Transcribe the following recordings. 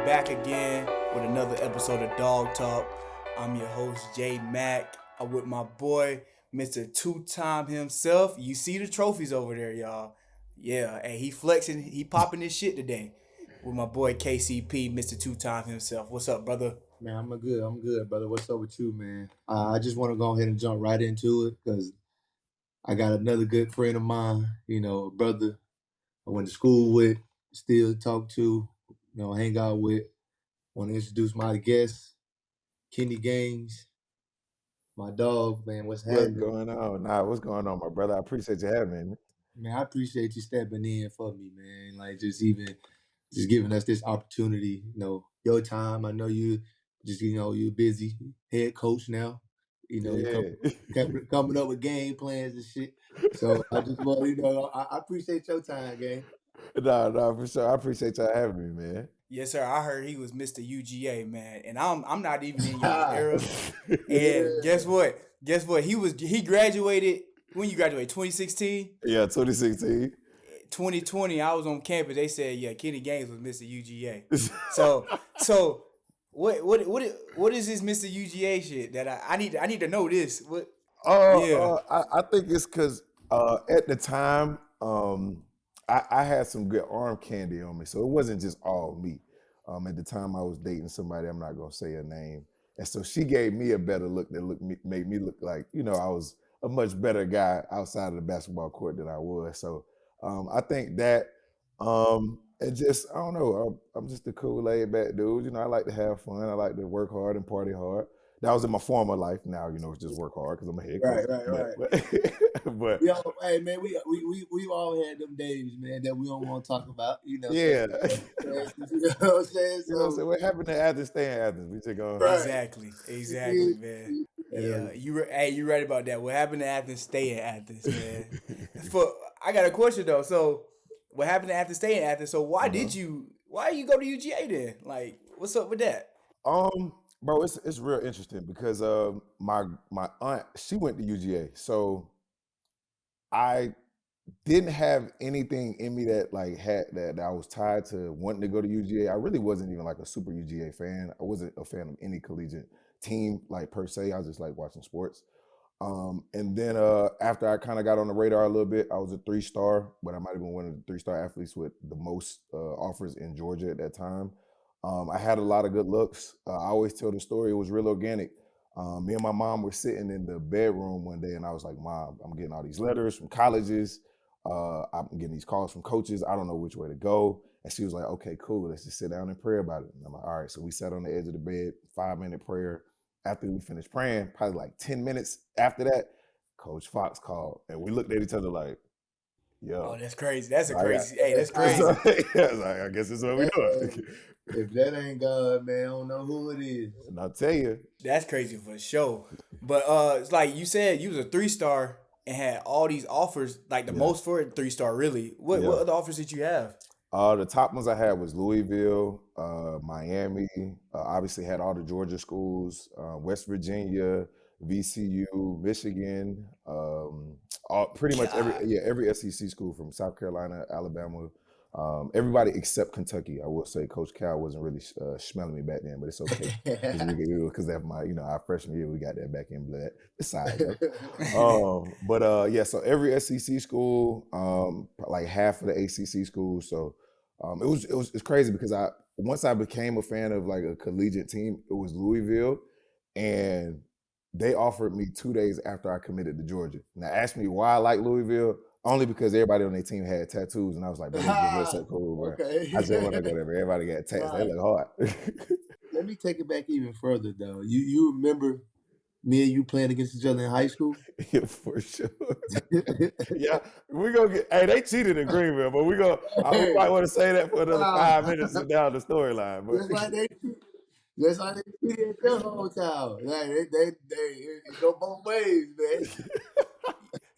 back again with another episode of Dawg Talk. I'm your host, Jay Mack. I'm with my boy, Mr. Two-Time himself. You see the trophies over there, y'all. Yeah, and he flexing, he popping his shit today with my boy KCP, Mr. Two-Time himself. What's up, brother? Man, I'm good, brother. What's up with you, man? I just want to go ahead and jump right into it because I got another good friend of mine, a brother I went to school with, still talk to, hang out with. Want to introduce my guest, Kenny Gaines, my dog, man. What's happening? Going on? What's going on, my brother? I appreciate you having me. Man, I appreciate you stepping in for me, man. Like just giving us this opportunity, your time. I know you just, you're busy, head coach now. Coming up with game plans and shit. So I just want I appreciate your time, gang. No, for sure. I appreciate y'all having me, man. Yes, sir. I heard he was Mr. UGA, man, and I'm not even in your era. And guess what? He graduated. When you graduated? 2016. Yeah, 2016. 2020. I was on campus. They said, yeah, Kenny Gaines was Mr. UGA. So what is this Mr. UGA shit that I need to know this? What? I think it's because at the time I had some good arm candy on me, so it wasn't just all me. At the time I was dating somebody, I'm not gonna say her name, and so she gave me a better look that made me look like I was a much better guy outside of the basketball court than I was. So I think that and just I don't know, I'm just a cool laid back dude. I like to have fun. I like to work hard and party hard. That was in my former life. Now it's just work hard because I'm a head coach. Right. But hey man, we all had them days, man, that we don't want to talk about. Yeah. You know what I'm saying? So what happened to Athens? Stay in Athens. We take on. Exactly, man. Yeah, you right about that. What happened to Athens? Stay in Athens, man. I got a question though. So, what happened to Athens? Stay in Athens. So, why did you go to UGA then? Like, what's up with that? Bro, it's real interesting because my aunt, she went to UGA, so I didn't have anything in me that had that I was tied to wanting to go to UGA. I really wasn't even like a super UGA fan. I wasn't a fan of any collegiate team per se. I was just like watching sports. And then after I kind of got on the radar a little bit, I was a 3-star, but I might have been one of the 3-star athletes with the most offers in Georgia at that time. I had a lot of good looks. I always tell the story. It was real organic. Me and my mom were sitting in the bedroom one day, and I was like, "Mom, I'm getting all these letters from colleges. I'm getting these calls from coaches. I don't know which way to go." And she was like, "Okay, cool. Let's just sit down and pray about it." And I'm like, "All right." So we sat on the edge of the bed, 5-minute prayer. After we finished praying, probably like 10 minutes after that, Coach Fox called, and we looked at each other like, "Yo." Oh, that's crazy. That's crazy. That's crazy. I guess that's what we doing. If that ain't God, man, I don't know who it is. And I'll tell you. That's crazy for sure. But it's like you said, you was a 3-star and had all these offers, like the most for a 3-star, really. What other offers did you have? The top ones I had was Louisville, Miami, obviously had all the Georgia schools, West Virginia, VCU, Michigan, pretty much every SEC school from South Carolina, Alabama, everybody except Kentucky. I will say Coach Cal wasn't really smelling me back then, but it's okay because that's my, our freshman year we got that back in blood. Aside, so every SEC school, like half of the ACC schools. So it's crazy because once I became a fan of like a collegiate team, it was Louisville, and they offered me 2 days after I committed to Georgia. Now ask me why I like Louisville. Only because everybody on their team had tattoos, and I was like, "Bro, this so cool, bro." Okay. I just want to go there. Everybody got tattoos. Right. They look hard. Let me take it back even further, though. You remember me and you playing against each other in high school? Yeah, for sure. Yeah, we gonna get. Hey, they cheated in Greenville, but I might want to say that for another 5 minutes down the storyline. But That's how they cheated at their whole time. Like it go both ways, man.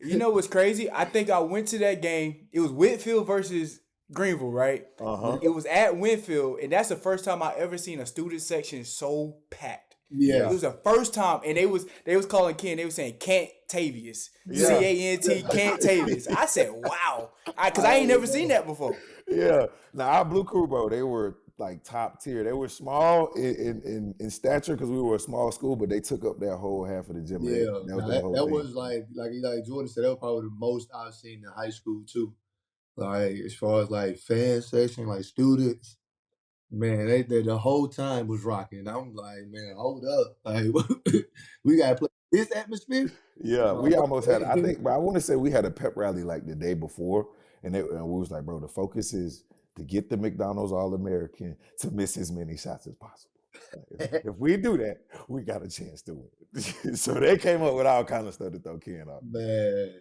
You know what's crazy? I think I went to that game. It was Whitfield versus Greenville, right? It was at Winfield, and that's the first time I ever seen a student section so packed. Yeah, it was the first time, and they was calling Ken. They was saying Cantavius, CANT Cantavius. I said, "Wow," because I ain't never seen that before. Yeah, now our blue crew, bro, they were like top tier. They were small in stature because we were a small school, but they took up that whole half of the gym. Yeah, That was now their whole that thing. was like Jordan said, that was probably the most I've seen in high school too. Like as far as like fan section, like students, man, they the whole time was rocking. I'm like, man, hold up, like we gotta play this atmosphere. Yeah, we almost had. I think, but I want to say we had a pep rally like the day before, and we was like, bro, the focus is to get the McDonald's All-American to miss as many shots as possible. If we do that, we got a chance to win. So they came up with all kind of stuff to throw Ken off. Man,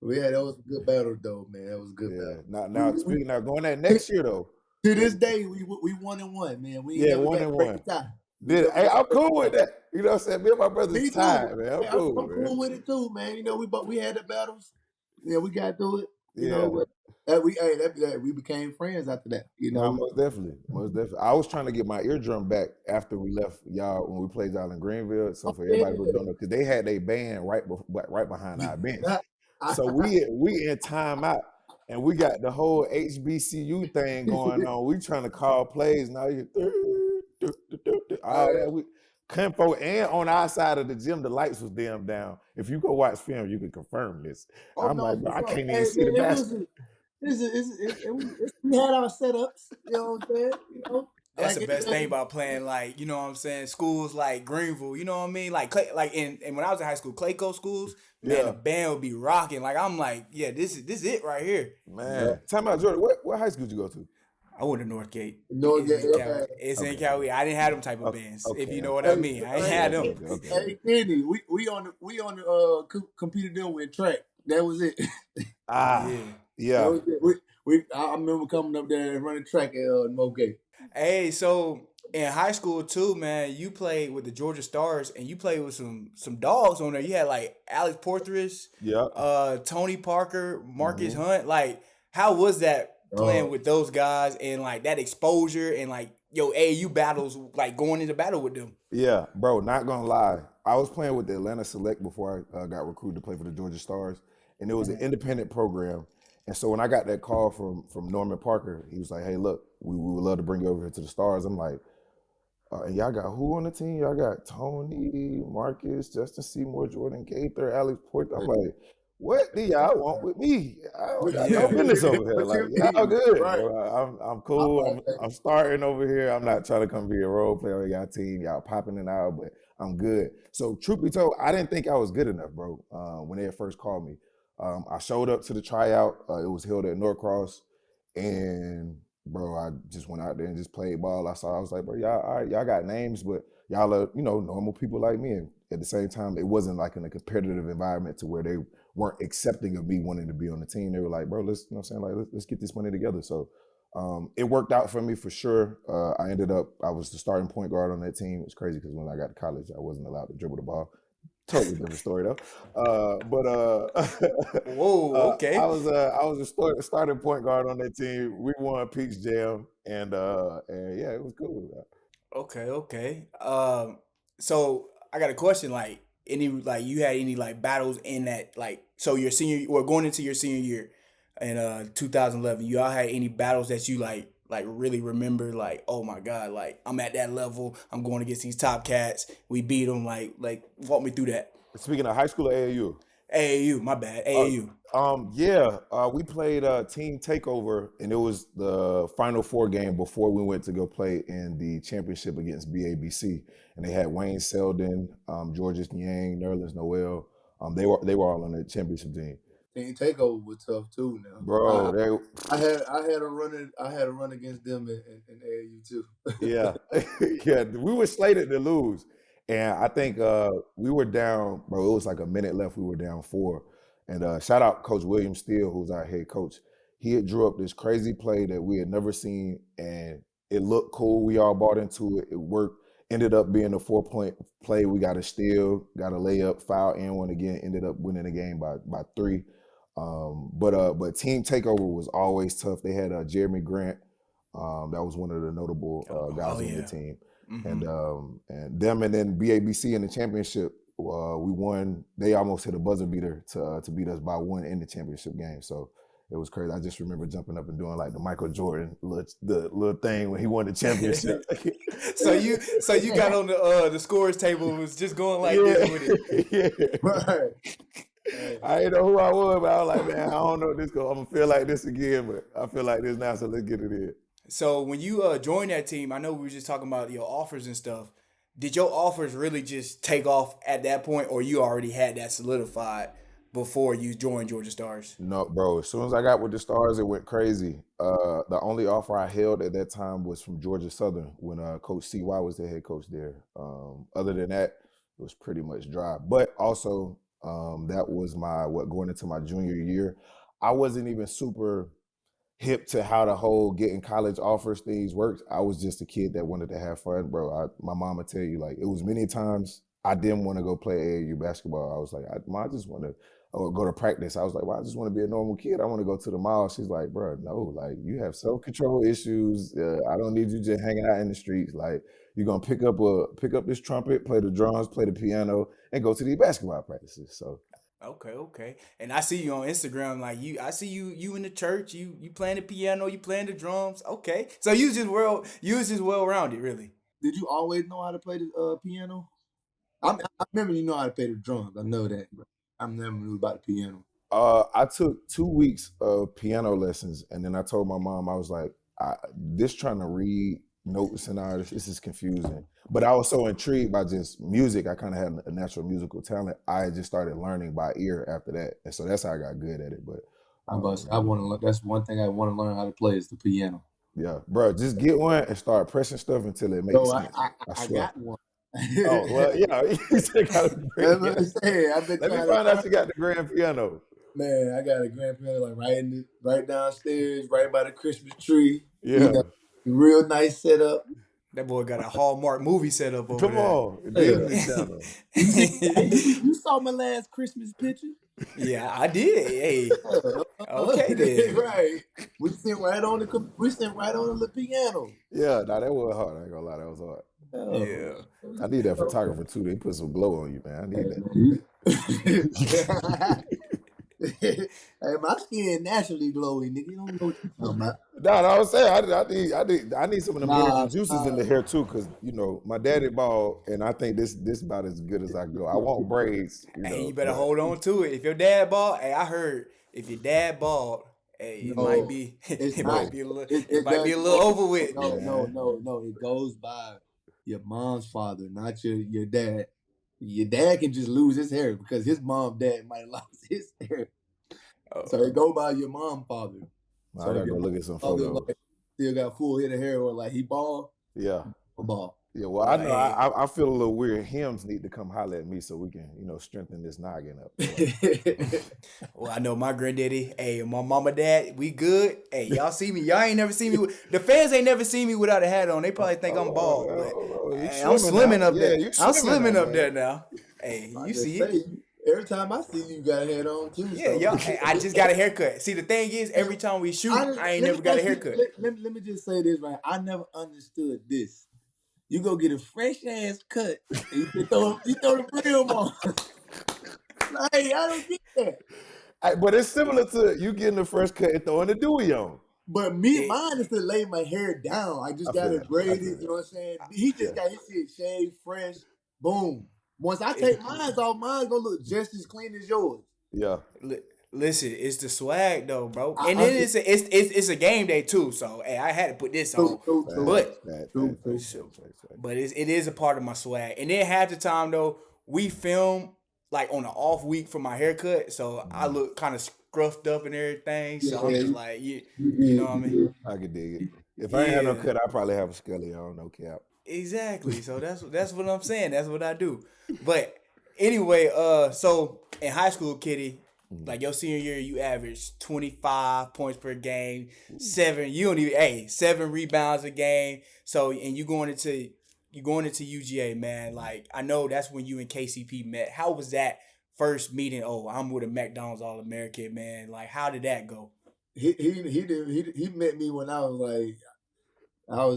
that was a good battle though, man. That was a good battle. Now speaking of going that next year though. To this day, we 1-1, man. We ain't never got to break the tie. Hey, I'm cool with that. You know what I'm saying? Me and my brother's tied, man. I'm cool. I'm cool with it too, man. You know, we had the battles. Yeah, we got through it. You Yeah. know, but we became friends after that. You know, most definitely. I was trying to get my eardrum back after we left y'all when we played y'all in Greenville. So for everybody who don't know, because they had their band right behind our bench. So we in timeout. And we got the whole HBCU thing going on. We trying to call plays now. All that we Campo, and on our side of the gym, the lights was damn down. If you go watch film, you can confirm this. I'm like, bro, I can't even see the basket. We had our setups. You know what I'm saying? You know. That's the best thing about playing, like, you know what I'm saying, schools like Greenville, you know what I mean? Like and when I was in high school, Clayco schools, man, the band would be rocking. Like, I'm like, yeah, this is it right here. Man. Tell me about Jordan, what high school did you go to? I went to Northgate. It's in Cali. I didn't have them type of bands, if you know what I mean. I ain't had them. Hey, Kenny, we on the competed them with track. That was it. Yeah. I remember coming up there and running track at Mogate. Hey, so in high school too, man, you played with the Georgia Stars and you played with some dogs on there. You had like Alex Porthress, Tony Parker, Marcus Hunt. Like, how was that playing with those guys and like that exposure and like your AAU battles, like going into battle with them? Yeah, bro, not gonna lie. I was playing with the Atlanta Select before I got recruited to play for the Georgia Stars, and it was an independent program. And so when I got that call from Norman Parker, he was like, "Hey, look, we would love to bring you over here to the Stars." I'm like, and y'all got who on the team? Y'all got Tony, Marcus, Justin Seymour, Jordan Gaither, Alex Porter. I'm like, what do y'all want with me? I got no business over here. Like, y'all good. Right. I'm cool. I'm starting over here. I'm not trying to come be a role player on y'all team. Y'all popping it out, but I'm good. So truth be told, I didn't think I was good enough, bro, when they had first called me. I showed up to the tryout. It was held at Norcross, and bro, I just went out there and just played ball. I was like, bro, y'all, all right, y'all got names, but y'all are, normal people like me. And at the same time, it wasn't like in a competitive environment to where they weren't accepting of me wanting to be on the team. They were like, bro, let's get this money together. So it worked out for me for sure. I was the starting point guard on that team. It's crazy because when I got to college, I wasn't allowed to dribble the ball. Totally different story though. Whoa, okay. I was a starting point guard on that team. We won Peach Jam, and yeah, it was cool. Okay. So I got a question. Like, you had any like battles in that, like, so your senior or going into your senior year in 2011, you all had any battles that you like really remember, like, oh my God, like I'm at that level, I'm going against these top cats, we beat them, like walk me through that. Speaking of high school or AAU? AAU, my bad, AAU. We played Team Takeover, and it was the Final Four game before we went to go play in the championship against BABC, and they had Wayne Selden, Georges Niang, Nerlens Noel. They were all on the championship team. Team Takeover was tough too. Now, bro, I had a run against them in AAU too. Yeah, we were slated to lose, and I think we were down, bro. It was like a minute left. We were down 4, and shout out Coach William Steele, who's our head coach. He had drew up this crazy play that we had never seen, and it looked cool. We all bought into it. It worked. Ended up being a 4-point play. We got a steal, got a layup, foul, and one again. Ended up winning the game by 3. But Team Takeover was always tough. They had Jeremy Grant, that was one of the notable guys on the team, and them, and then BABC in the championship. We won. They almost hit a buzzer beater to beat us by 1 in the championship game. So it was crazy. I just remember jumping up and doing like the Michael Jordan the little thing when he won the championship. So you got on the scores table and was just going like this with it. Yeah. Right. I didn't know who I was, but I was like, man, I don't know if this go. I'm gonna feel like this again, but I feel like this now, so let's get it in. So when you joined that team, I know we were just talking about your offers and stuff. Did your offers really just take off at that point, or you already had that solidified before you joined Georgia Stars? No, bro. As soon as I got with the Stars, it went crazy. The only offer I held at that time was from Georgia Southern when Coach CY was the head coach there. Other than that, it was pretty much dry. But also, that was going into my junior year. I wasn't even super hip to how the whole getting college offers things works. I was just a kid that wanted to have fun, bro. My mom would tell you, like, it was many times I didn't want to go play AAU basketball. I was like, I just want to go to practice. I was like, well, I just want to be a normal kid. I want to go to the mall. She's like, bro, no, like, you have self-control issues. I don't need you just hanging out in the streets. Like, you're gonna pick up this trumpet, play the drums, play the piano, and go to these basketball practices. So Okay. And I see you on Instagram, like I see you in the church, you playing the piano, you playing the drums. Okay. So you was just well rounded, really. Did you always know how to play the piano? I remember you know how to play the drums. I know that, but I never knew about the piano. I took 2 weeks of piano lessons, and then I told my mom, I was like, this trying to read notes and all this is confusing. But I was so intrigued by just music. I kind of had a natural musical talent. I just started learning by ear after that, and so that's how I got good at it. But I want to. That's one thing I want to learn how to play is the piano. Yeah, bro, just get one and start pressing stuff until it makes sense. I got one. Oh well, yeah. You still got a grand piano. Let me find out you got the grand piano. Man, I got a grand piano like right downstairs, right by the Christmas tree. Yeah, you know, real nice setup. That boy got a Hallmark movie set up over Come on, Disney Channel. You saw my last Christmas picture? Yeah, I did. Hey, okay then. Right. We sent right on the piano. Yeah, nah, that was hard. I ain't gonna lie, that was hard. Oh. Yeah. I need that photographer too. They put some glow on you, man. I need that. Hey, my skin naturally glowy, nigga. You don't know what you're talking about. Nah, I was saying I need some of the mineral juices in the hair too, because you know my daddy bald, and I think this about as good as I go. I want braids. You better hold on to it. If your dad bald, hey, I heard if your dad bald, hey, it might be a little over with. No. It goes by your mom's father, not your dad. Your dad can just lose his hair because his dad might have lost his hair. So it go by your father. So I gotta go look at some photos. Like, still got full head of hair, or like he bald. Yeah, bald. Yeah, well, I know I feel a little weird. Hymns need to come holler at me so we can, strengthen this noggin up. Well, I know my granddaddy, hey, my mama, dad, we good. Hey, y'all see me? Y'all ain't never seen me. The fans ain't never seen me without a hat on. They probably think I'm bald. Hey, I'm slimming up there. I'm slimming up there now. Hey, you see it? Every time I see you got a hat on too. Yeah, y'all. Hey, I just got a haircut. See, the thing is, every time we shoot, I ain't never got a haircut. Let me just say this, right? I never understood this. You go get a fresh ass cut and you throw the film on. Like, I don't get that. But it's similar to you getting the fresh cut and throwing the dewy on. But mine is to lay my hair down. I just got it braided, you know what I'm saying? He just got his shit shaved fresh. Boom. Once I take mine off, mine's gonna look just as clean as yours. Yeah. Listen, it's the swag though, bro. And then it's a game day too. So hey, I had to put this on. But it is a part of my swag. And then half the time though, we film like on an off week for my haircut, so I look kind of scruffed up and everything. So I'm just like, you know what I mean? I could dig it. If I ain't had no cut, I probably have a skelly on, no cap. Exactly. So that's what I'm saying. That's what I do. But anyway, so in high school, Kitty, like your senior year, you averaged 25 points per game, 7 rebounds a game. So and you going into UGA, man. Like I know that's when you and KCP met. How was that first meeting? Oh, I'm with a McDonald's All-American, man. Like how did that go? He met me when I was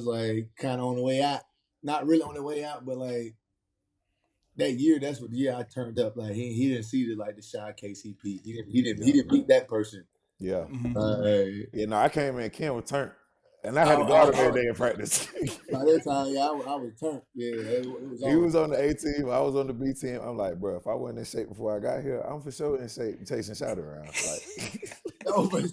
like kind of on the way out. Not really on the way out, but like that year, that's what the year I turned up. Like he didn't see the shy KCP. He didn't meet that person. Yeah. Like, No, I came in, Ken was turned. And I I, had to guard him I, every day in practice. by that time, yeah, I was turned. Yeah, it was He on. was on the A team, I was on the B team. I'm like, bro, if I wasn't in shape before I got here, I'm for sure in shape chasing shot around. Like, No, but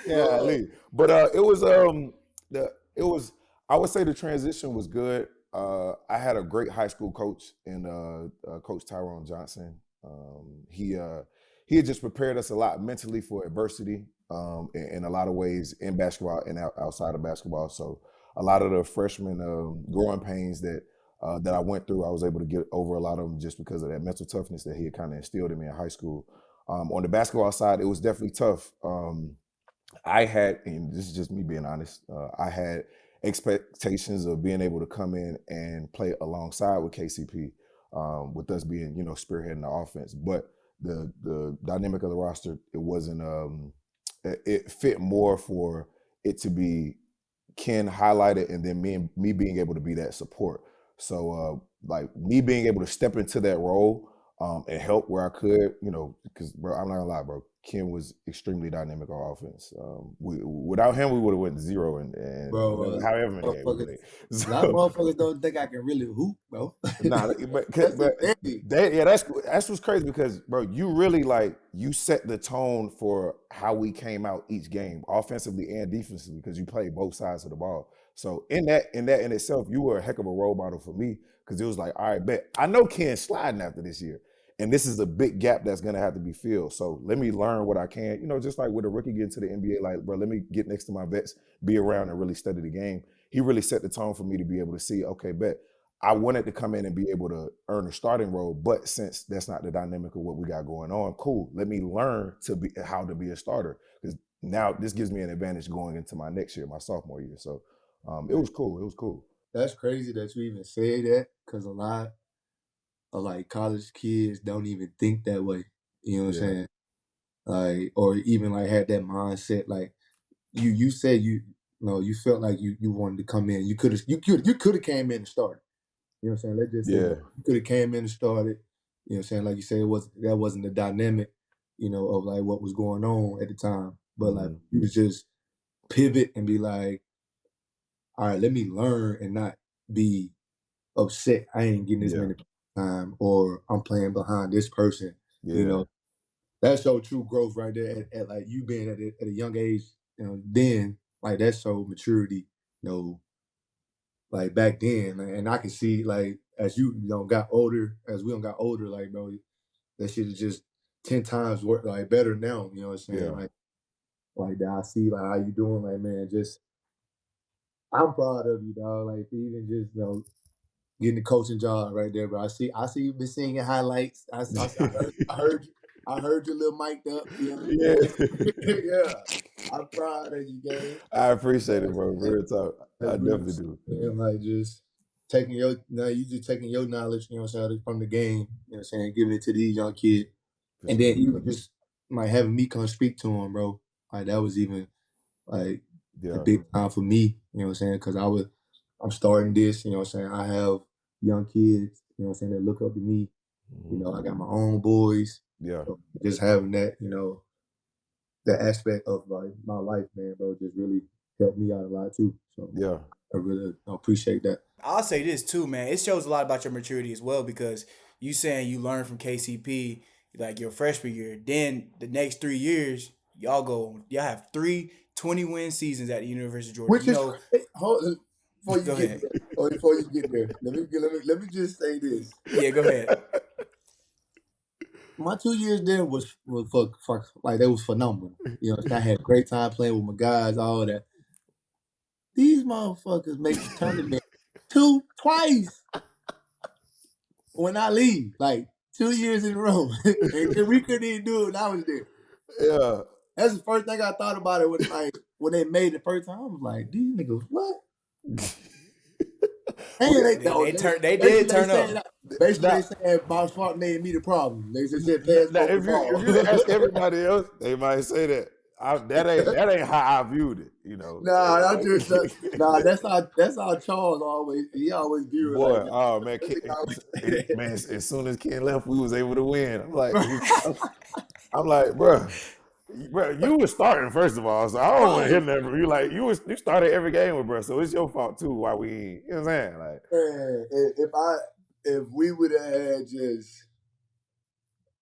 yeah, but it was I would say the transition was good. I had a great high school coach in Coach Tyrone Johnson. He had just prepared us a lot mentally for adversity in a lot of ways in basketball and outside of basketball. So a lot of the freshman growing pains that I went through, I was able to get over a lot of them just because of that mental toughness that he had kind of instilled in me in high school. On the basketball side, it was definitely tough. I had, and this is just me being honest, I had expectations of being able to come in and play alongside with KCP, with us being, spearheading the offense. But the dynamic of the roster, it wasn't, it fit more for it to be Ken highlighted and then me being able to be that support. So like me being able to step into that role and help where I could, because bro, I'm not gonna lie, bro, Ken was extremely dynamic on offense. Without him, we would have went to 0 and bro, however many games we motherfuckers, played. a So, lot of motherfuckers don't think I can really hoop, bro. nah, That's the but thing. that's what's crazy because bro, you really you set the tone for how we came out each game, offensively and defensively, because you played both sides of the ball. So in that in itself, you were a heck of a role model for me because it was like, all right, bet I know Ken's sliding after this year. And this is a big gap that's going to have to be filled. So let me learn what I can, just like with a rookie getting to the NBA, like, bro, let me get next to my vets, be around and really study the game. He really set the tone for me to be able to see, okay, bet I wanted to come in and be able to earn a starting role. But since that's not the dynamic of what we got going on, cool. Let me learn how to be a starter. Because now this gives me an advantage going into my next year, my sophomore year. So it was cool. It was cool. That's crazy that you even say that because a lot of like college kids don't even think that way. You know what I'm saying? Like, or even like had that mindset. Like you said you felt like you wanted to come in. You could have came in and started. You know what I'm saying? Let's just say you could have came in and started. You know what I'm saying? Like you said, that wasn't the dynamic, of like what was going on at the time. But like you was just pivot and be like, all right, let me learn and not be upset. I ain't getting this many time, or I'm playing behind this person. That's so true growth right there. At like you being at a young age, then like that's so maturity. Like back then, and I can see like as you got older, as we got older, like bro, that shit is just 10 times like better now. You know what I'm saying? Like that I see like how you doing, like man, just I'm proud of you, dog. Like even just getting the coaching job right there, bro. I see you been seeing your highlights. I heard you a little mic'd up. You know yeah. I'm proud of you, gang. I appreciate it, bro. Real talk. I definitely do. And like just taking you just taking your knowledge, you know what I'm saying, from the game, you know what I'm saying, giving it to these young kids. And then even just like having me come speak to them, bro. Like that was even like a big time for me, you know what I'm saying? Because I'm starting this, you know what I'm saying? I have young kids, you know what I'm saying, that look up to me. I got my own boys. So just having that, that aspect of like my life, man, bro, just really helped me out a lot too. So I really appreciate that. I'll say this too, man. It shows a lot about your maturity as well because you saying you learned from KCP like your freshman year. Then the next 3 years, y'all have 20-win seasons at the University of Georgia. Which before you get there, let me just say this. Yeah, go ahead. My 2 years there was like that was phenomenal. You know, I had a great time playing with my guys, all that. These motherfuckers make the tournament twice when I leave, like 2 years in a row. And we couldn't even do it when I was there. Yeah. That's the first thing I thought about it when they made it the first time. I was like, these niggas, what? They did turn up. Basically, they said Bob Smart made me the problem. They just said pass if you ask everybody else, they might say that. That ain't how I viewed it, Nah, that's how Charles always viewed it. Boy, like, oh man, man, as soon as Ken left, we was able to win. I'm like, I'm like, bro, you was starting first of all, so I don't want to hear nothing from you. Like you started every game with bro, so it's your fault too. Why we ain't, you know what I'm saying? Like, Man, if we would have had just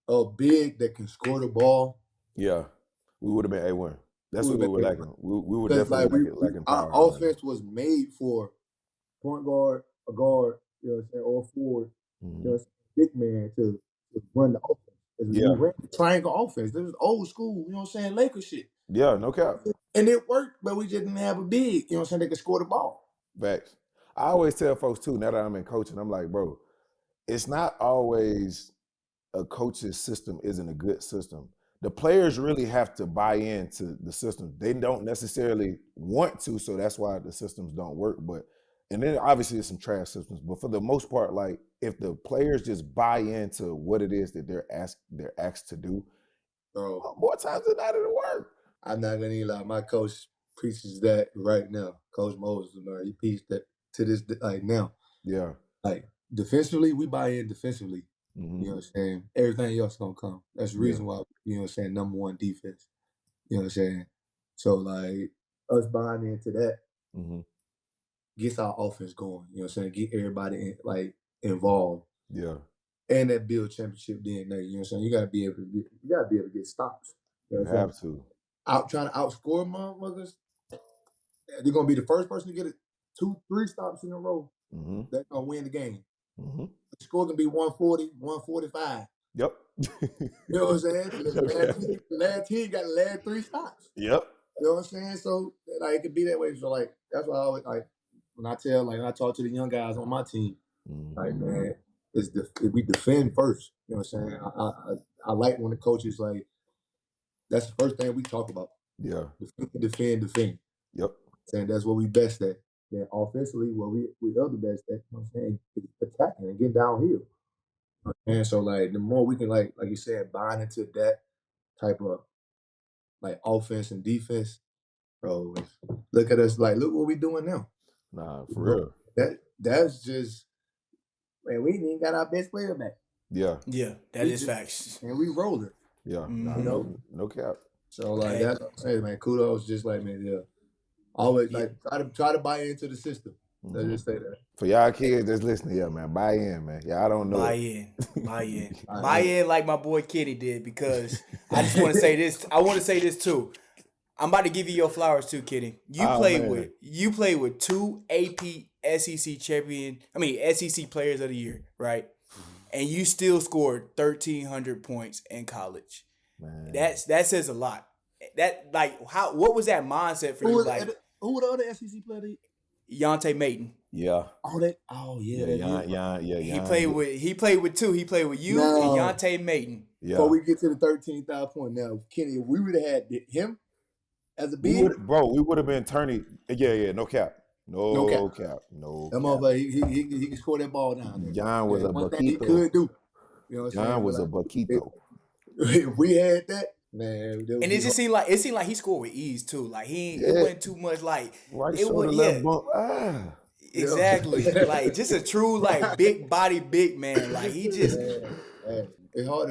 a big that can score the ball, yeah, we would have been A1. That's what we were lacking. We were because definitely like lacking our power. offense was made for point guard, a guard, you know what I'm saying, or forward, you know what I'm saying, big man to run the offense. Yeah. We ran the triangle offense. This was old school, you know what I'm saying, Lakers shit. Yeah, no cap. And it worked, but we just didn't have a big, you know what I'm saying, they could score the ball. Facts. I always tell folks too, now that I'm in coaching, I'm like, bro, it's not always a coach's system isn't a good system. The players really have to buy into the system. They don't necessarily want to, so that's why the systems don't work. But and then obviously there's some trash systems, but for the most part, like if the players just buy into what it is that they're asked to do, more times than not it'll work. I'm not gonna lie, my coach preaches that right now. Coach Moses, he preaches that to this like now. Yeah. Like defensively, we buy in defensively. You know what I'm saying? Everything else gonna come. That's the reason why, you know what I'm saying, number one defense. You know what I'm saying? So like us buying into that gets our offense going. You know what I'm saying? Get everybody involved. Yeah. And that build championship DNA. You know what I'm saying? You gotta be able to get stops. You have to. Trying to outscore motherfuckers. They're gonna be the first person to get 2-3 stops in a row. That's gonna win the game. The score can be 140, 145. Yep. You know what I'm saying? The last team got the last 3 stops. Yep. You know what I'm saying? So like it could be that way. So like that's why I always like when I talk to the young guys on my team, like man, we defend first. You know what I'm saying? I like when the coaches like that's the first thing we talk about. Yeah. Defend. Yep. Saying that's what we best at. Then offensively, what we other best at, you know what I'm saying, is attacking and getting downhill. And so like the more we can like you said, bind into that type of like offense and defense, bro. Look at us, like look what we doing now. Nah, for real. That's just man, we ain't even got our best player back. Yeah, that is facts. And we rolling. Yeah, no cap. So like that's what I'm saying, man. Kudos, just like man, always like try to buy into the system. Let's just say that. For y'all kids that's listening, man, buy in, man. Yeah, I don't know. Buy in like my boy Kitty did, because I just want to say this. I want to say this too. I'm about to give you your flowers too, Kitty. You played with 2 AP SEC SEC Players of the Year, right? And you still scored 1,300 points in college. Man. That says a lot. That what was that mindset for you? Who were the other SEC players? Yante Maton. Yeah. Yeah. He played with 2. He played with you and Yante Maton. Yeah. Before we get to the 13,000 point now, Kenny, if we would have had him as a big, we would have been turning. Yeah, no cap. No cap. That motherfucker, he can score that ball down there. John was a one buquito. thing he could do. You know what I'm saying? John was a buquito. If we had that, man, and it just seemed like he scored with ease too. Like it wasn't too much like it was. Exactly. Like just a true big body big man. Like he just. It's hard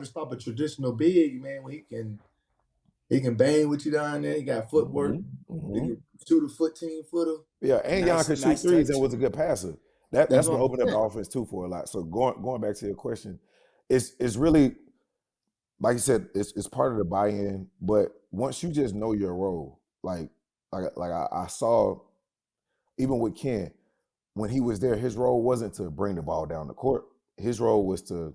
to stop a traditional big man when he can bang with you down there. He got footwork. He can shoot a 14-footer. Yeah, and Jan could shoot threes and was a good passer. That's what opened up the offense too for a lot. So going back to your question, it's really, like you said, it's part of the buy-in. But once you just know your role, like I saw, even with Ken, when he was there, his role wasn't to bring the ball down the court. His role was to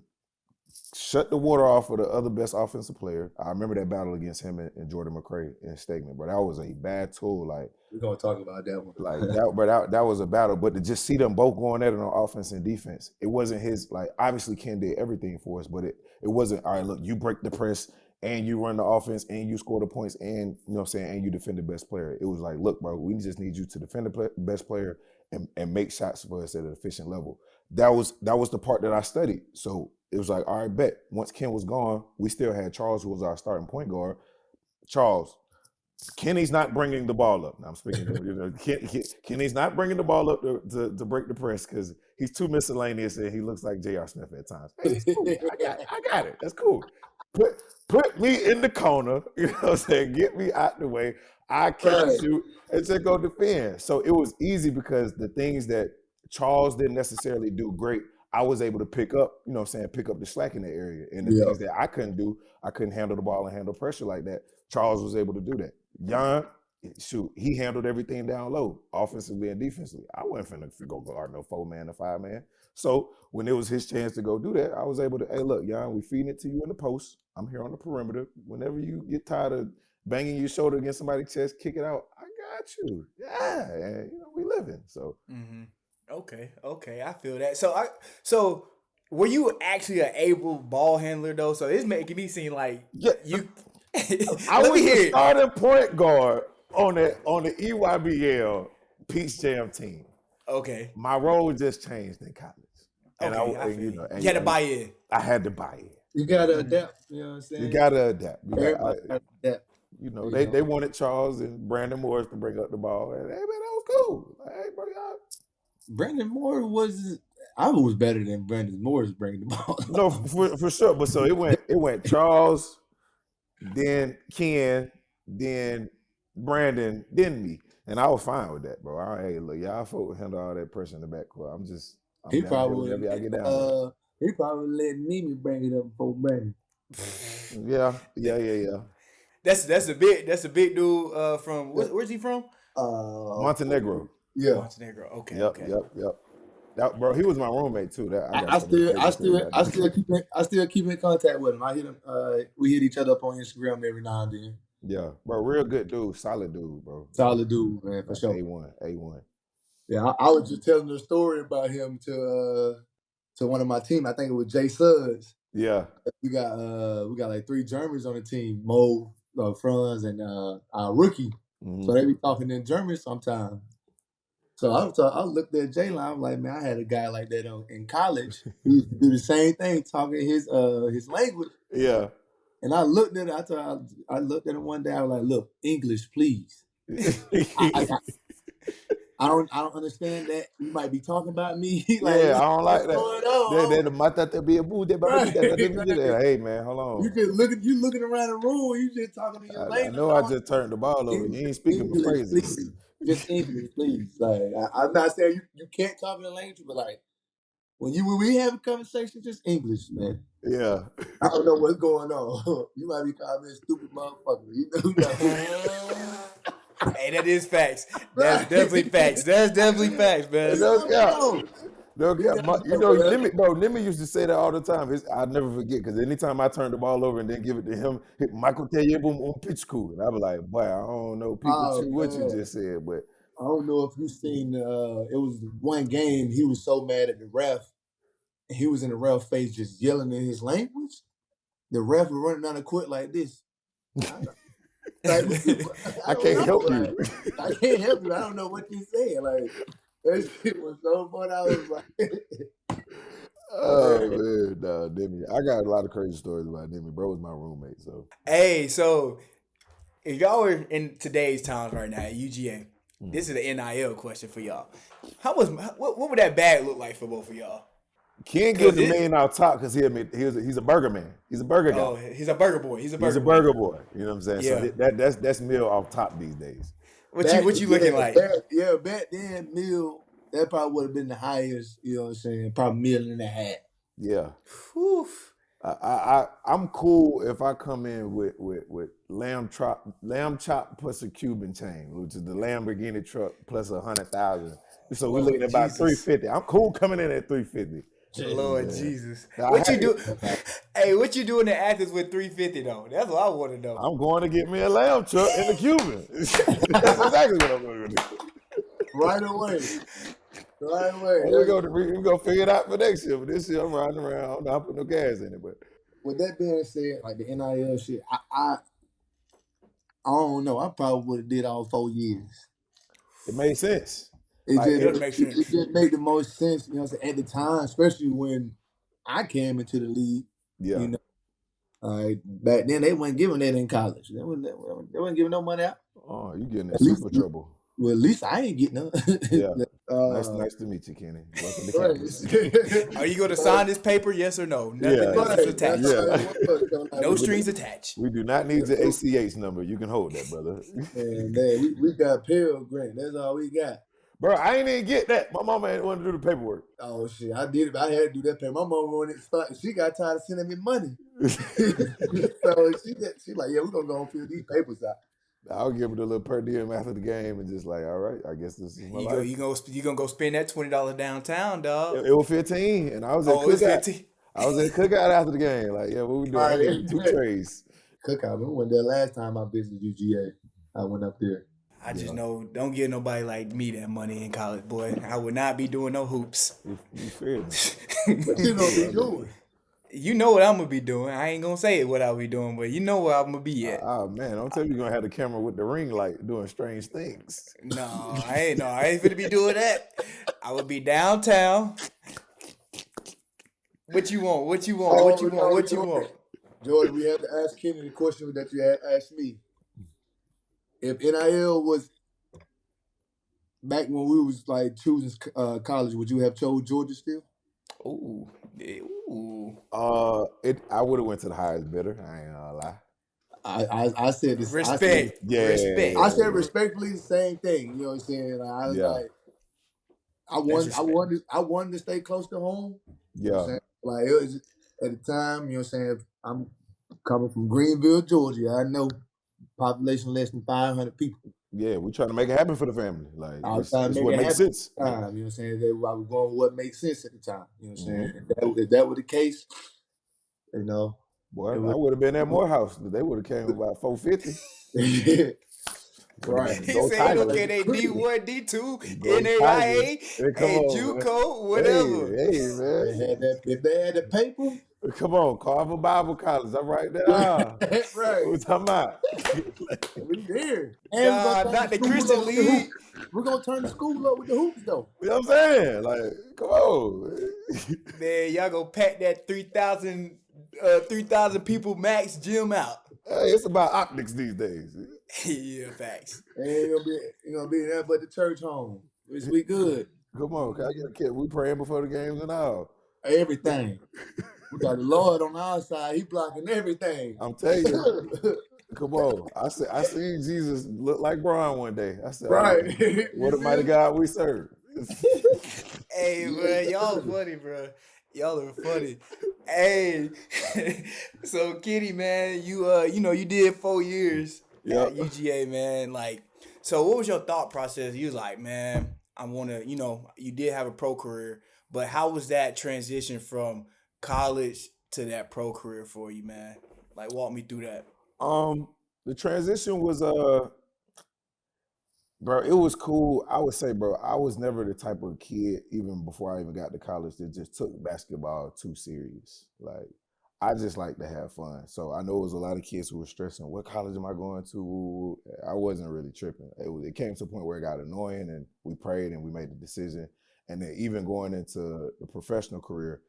shut the water off for the other best offensive player. I remember that battle against him and Jordan McRae in Stegman, but that was a bad tool. Like we're gonna talk about that one. Like that was a battle. But to just see them both going at it on offense and defense, it wasn't his. Like obviously Ken did everything for us, but it wasn't. All right, look, you break the press and you run the offense and you score the points and you know what I'm saying, and you defend the best player. It was like, look, bro, we just need you to defend the best player and make shots for us at an efficient level. That was the part that I studied. So it was like, all right, bet. Once Ken was gone, we still had Charles, who was our starting point guard. Charles, Kenny's not bringing the ball up. Now I'm speaking to Kenny's not bringing the ball up to break the press because he's too miscellaneous and he looks like J.R. Smith at times. Hey, he's cool. I got it. That's cool. put me in the corner, you know what I'm saying? Get me out the way. I can't Right. shoot and just go defend. So it was easy because the things that Charles didn't necessarily do great, I was able to pick up, you know what I'm saying, pick up the slack in that area. And the Yeah. things that I couldn't do, I couldn't handle the ball and handle pressure like that. Charles was able to do that. Jan, shoot, he handled everything down low, offensively and defensively. I wasn't finna go guard no 4-man or 5-man. So when it was his chance to go do that, I was able to, hey, look, Jan, we feeding it to you in the post. I'm here on the perimeter. Whenever you get tired of banging your shoulder against somebody's chest, kick it out. I got you. Yeah, and, you know, we living. So Okay, I feel that. So were you actually an able ball handler though? So it's making me seem like you. I Let was me hear the it. starting point guard on the EYBL Peach Jam team. Okay. My role just changed in college. And Okay, I feel you had to buy in. I had to buy in. You gotta adapt. You know what I'm saying? You gotta adapt. Everybody gotta adapt. You know, they wanted Charles and Brandon Morris to bring up the ball. And hey man, that was cool. Like, hey, bro, y'all. Brandon Moore I was better than Brandon Moore's bringing the ball. No, for sure. But so it went Charles, then Ken, then Brandon, then me. And I was fine with that, bro. Hey, look, y'all folk handle all that pressure in the backcourt. I'm He down probably here whenever y'all get down there. he probably let Nimi bring it up before Brandon. Yeah. That's a big dude from where's he from? Montenegro. Yeah. Montenegro. Okay. Yep. That, bro, he was my roommate too. I still keep in contact with him. I hit him. We hit each other up on Instagram every now and then. Yeah, bro, real good dude, solid dude, bro. Solid dude, man, for sure. A1. Yeah, I was just telling a story about him to one of my team. I think it was Jay Suggs. Yeah. We got like 3 Germans on the team, Mo, Franz, and our rookie. Mm-hmm. So they be talking in German sometimes. So I looked at Jalen. I'm like, man, I had a guy like that in college. He used to do the same thing, talking his language. Yeah. And I looked at it. I looked at him one day. I was like, look, English, please. I don't understand that. You might be talking about me. Like, yeah, I don't like that. Right. Hey man, hold on. You looking around the room. You just talking to your language. I know I just turned the ball over. You ain't speaking my phrases. Just English, please. Like I'm not saying you can't talk in the language, but like when we have a conversation, just English, man. Yeah. I don't know what's going on. You might be calling me a stupid motherfucker. You know. Hey, that is facts. That's definitely facts. That's definitely facts, man. Nimmy used to say that all the time. I'll never forget because anytime I turned the ball over and then give it to him, Michael tell you on pitch cool. And I was like, boy, I don't know what you just said, but I don't know if you seen it was one game he was so mad at the ref. He was in the ref face just yelling in his language. The ref was running down the court like this. I can't help you. I can't help you. I don't know what you saying. Like that shit was so funny. I was like, oh man, no, Nimmy. I got a lot of crazy stories about Nimmy. Bro was my roommate. So hey, so if y'all are in today's times right now at UGA, this is the NIL question for y'all. What would that bag look like for both of y'all? Ken gives the man out top because he's a burger man. He's a burger guy. Oh, he's a burger boy. He's a burger boy. You know what I'm saying? Yeah. So that's meal off top these days. What you looking like? Back then, meal, that probably would have been the highest, you know what I'm saying? Probably meal and a half. Yeah. Whew. I'm cool if I come in with lamb chop plus a Cuban chain, which is the Lamborghini truck plus 100,000. So we're looking at about $350. I'm cool coming in at $350. Lord Jesus. What you do? Hey, what you doing in Athens with $350 though? That's what I want to know. I'm going to get me a lamb truck and a Cuban. That's exactly what I'm going to do. Right away. We're going to figure it out for next year. But this year I'm riding around. I'm not putting no gas in it. But with that being said, like the NIL shit, I don't know. I probably would have did all 4 years. It made sense. It just made the most sense, you know what I'm saying, at the time, especially when I came into the league. Yeah. You know, back then they weren't giving that in college. They weren't giving no money out. Oh, you getting in super trouble. Well, at least I ain't getting none. Yeah. Nice to meet you, Kenny. Welcome to campus. Are you going to sign this paper? Yes or no? Nothing else is attached. No strings attached. We do not need your ACH number. You can hold that, brother. Man, we got Pell Grant. That's all we got. Bro, I ain't even get that. My mama ain't want to do the paperwork. Oh shit, I did it. I had to do that paper. My mama wanted to start. She got tired of sending me money. So she like, yeah, we're gonna go and fill these papers out. I'll give it a little per diem after the game and just like, all right, I guess this is my life. You gonna go spend that $20 downtown, dog? It was 15, and I was at cookout. I was at cookout after the game. Like, yeah, what we doing? I gave 2 trays. Cookout. We went there last time I visited UGA. I went up there. I just know, don't give nobody like me that money in college, boy. I would not be doing no hoops. You feel me? What you gonna be doing? You know what I'm gonna be doing. I ain't gonna say what I'll be doing, but you know where I'm gonna be at. Oh man, don't tell me you're gonna have the camera with the ring light doing strange things. No, I ain't gonna be doing that. I would be downtown. What you want? What you want? Jordan, we had to ask Kenny the question that you had asked me. If NIL was back when we was like choosing college, would you have chose Georgia still? Ooh. I would have went to the highest bidder. I ain't gonna lie. I said this. Respect. Respect. I said respectfully the same thing. You know what I'm saying? I was like, I wanted to stay close to home. You know what I'm saying? Like it was at the time. You know what I'm saying? I'm coming from Greenville, Georgia. I know population less than 500 people. Yeah, we trying to make it happen for the family. Like it's what makes sense. You know what I'm saying? I was going with what makes sense at the time. You know what I'm saying? If that were the case, you know. Boy, I would have been at Morehouse. They would have came about 450. Right. He said he don't get a D1, D2, NAIA, a JUCO, whatever. Hey, man. If they had the paper. Come on, Carver Bible College. I'm right there. That's right. What we talking about? We there. And not the Christian League. We're going to turn the school up with the hoops, though. You know what I'm saying? Like, come on. Man, y'all gonna pack that 3,000 people max gym out. Hey, it's about optics these days. Yeah, facts. Ain't gonna be there but the church home. We good. Come on, can I get a kid? We praying before the games and all. Everything. We got the Lord on our side. He blocking everything. I'm telling you. Come on. I seen Jesus look like Brian one day. I said, right. What a mighty God we serve. Hey, man, y'all funny, bro. Y'all are funny. Hey, so Kenny, man, you did 4 years at UGA, man. Like, so what was your thought process? You was like, man, I want to, you did have a pro career, but how was that transition from college to that pro career for you, man? Like, walk me through that. The transition was bro, it was cool. I would say, bro, I was never the type of kid, even before I even got to college, that just took basketball too serious. Like, I just like to have fun. So I know it was a lot of kids who were stressing, what college am I going to? I wasn't really tripping. It came to a point where it got annoying, and we prayed and we made the decision. And then even going into the professional career,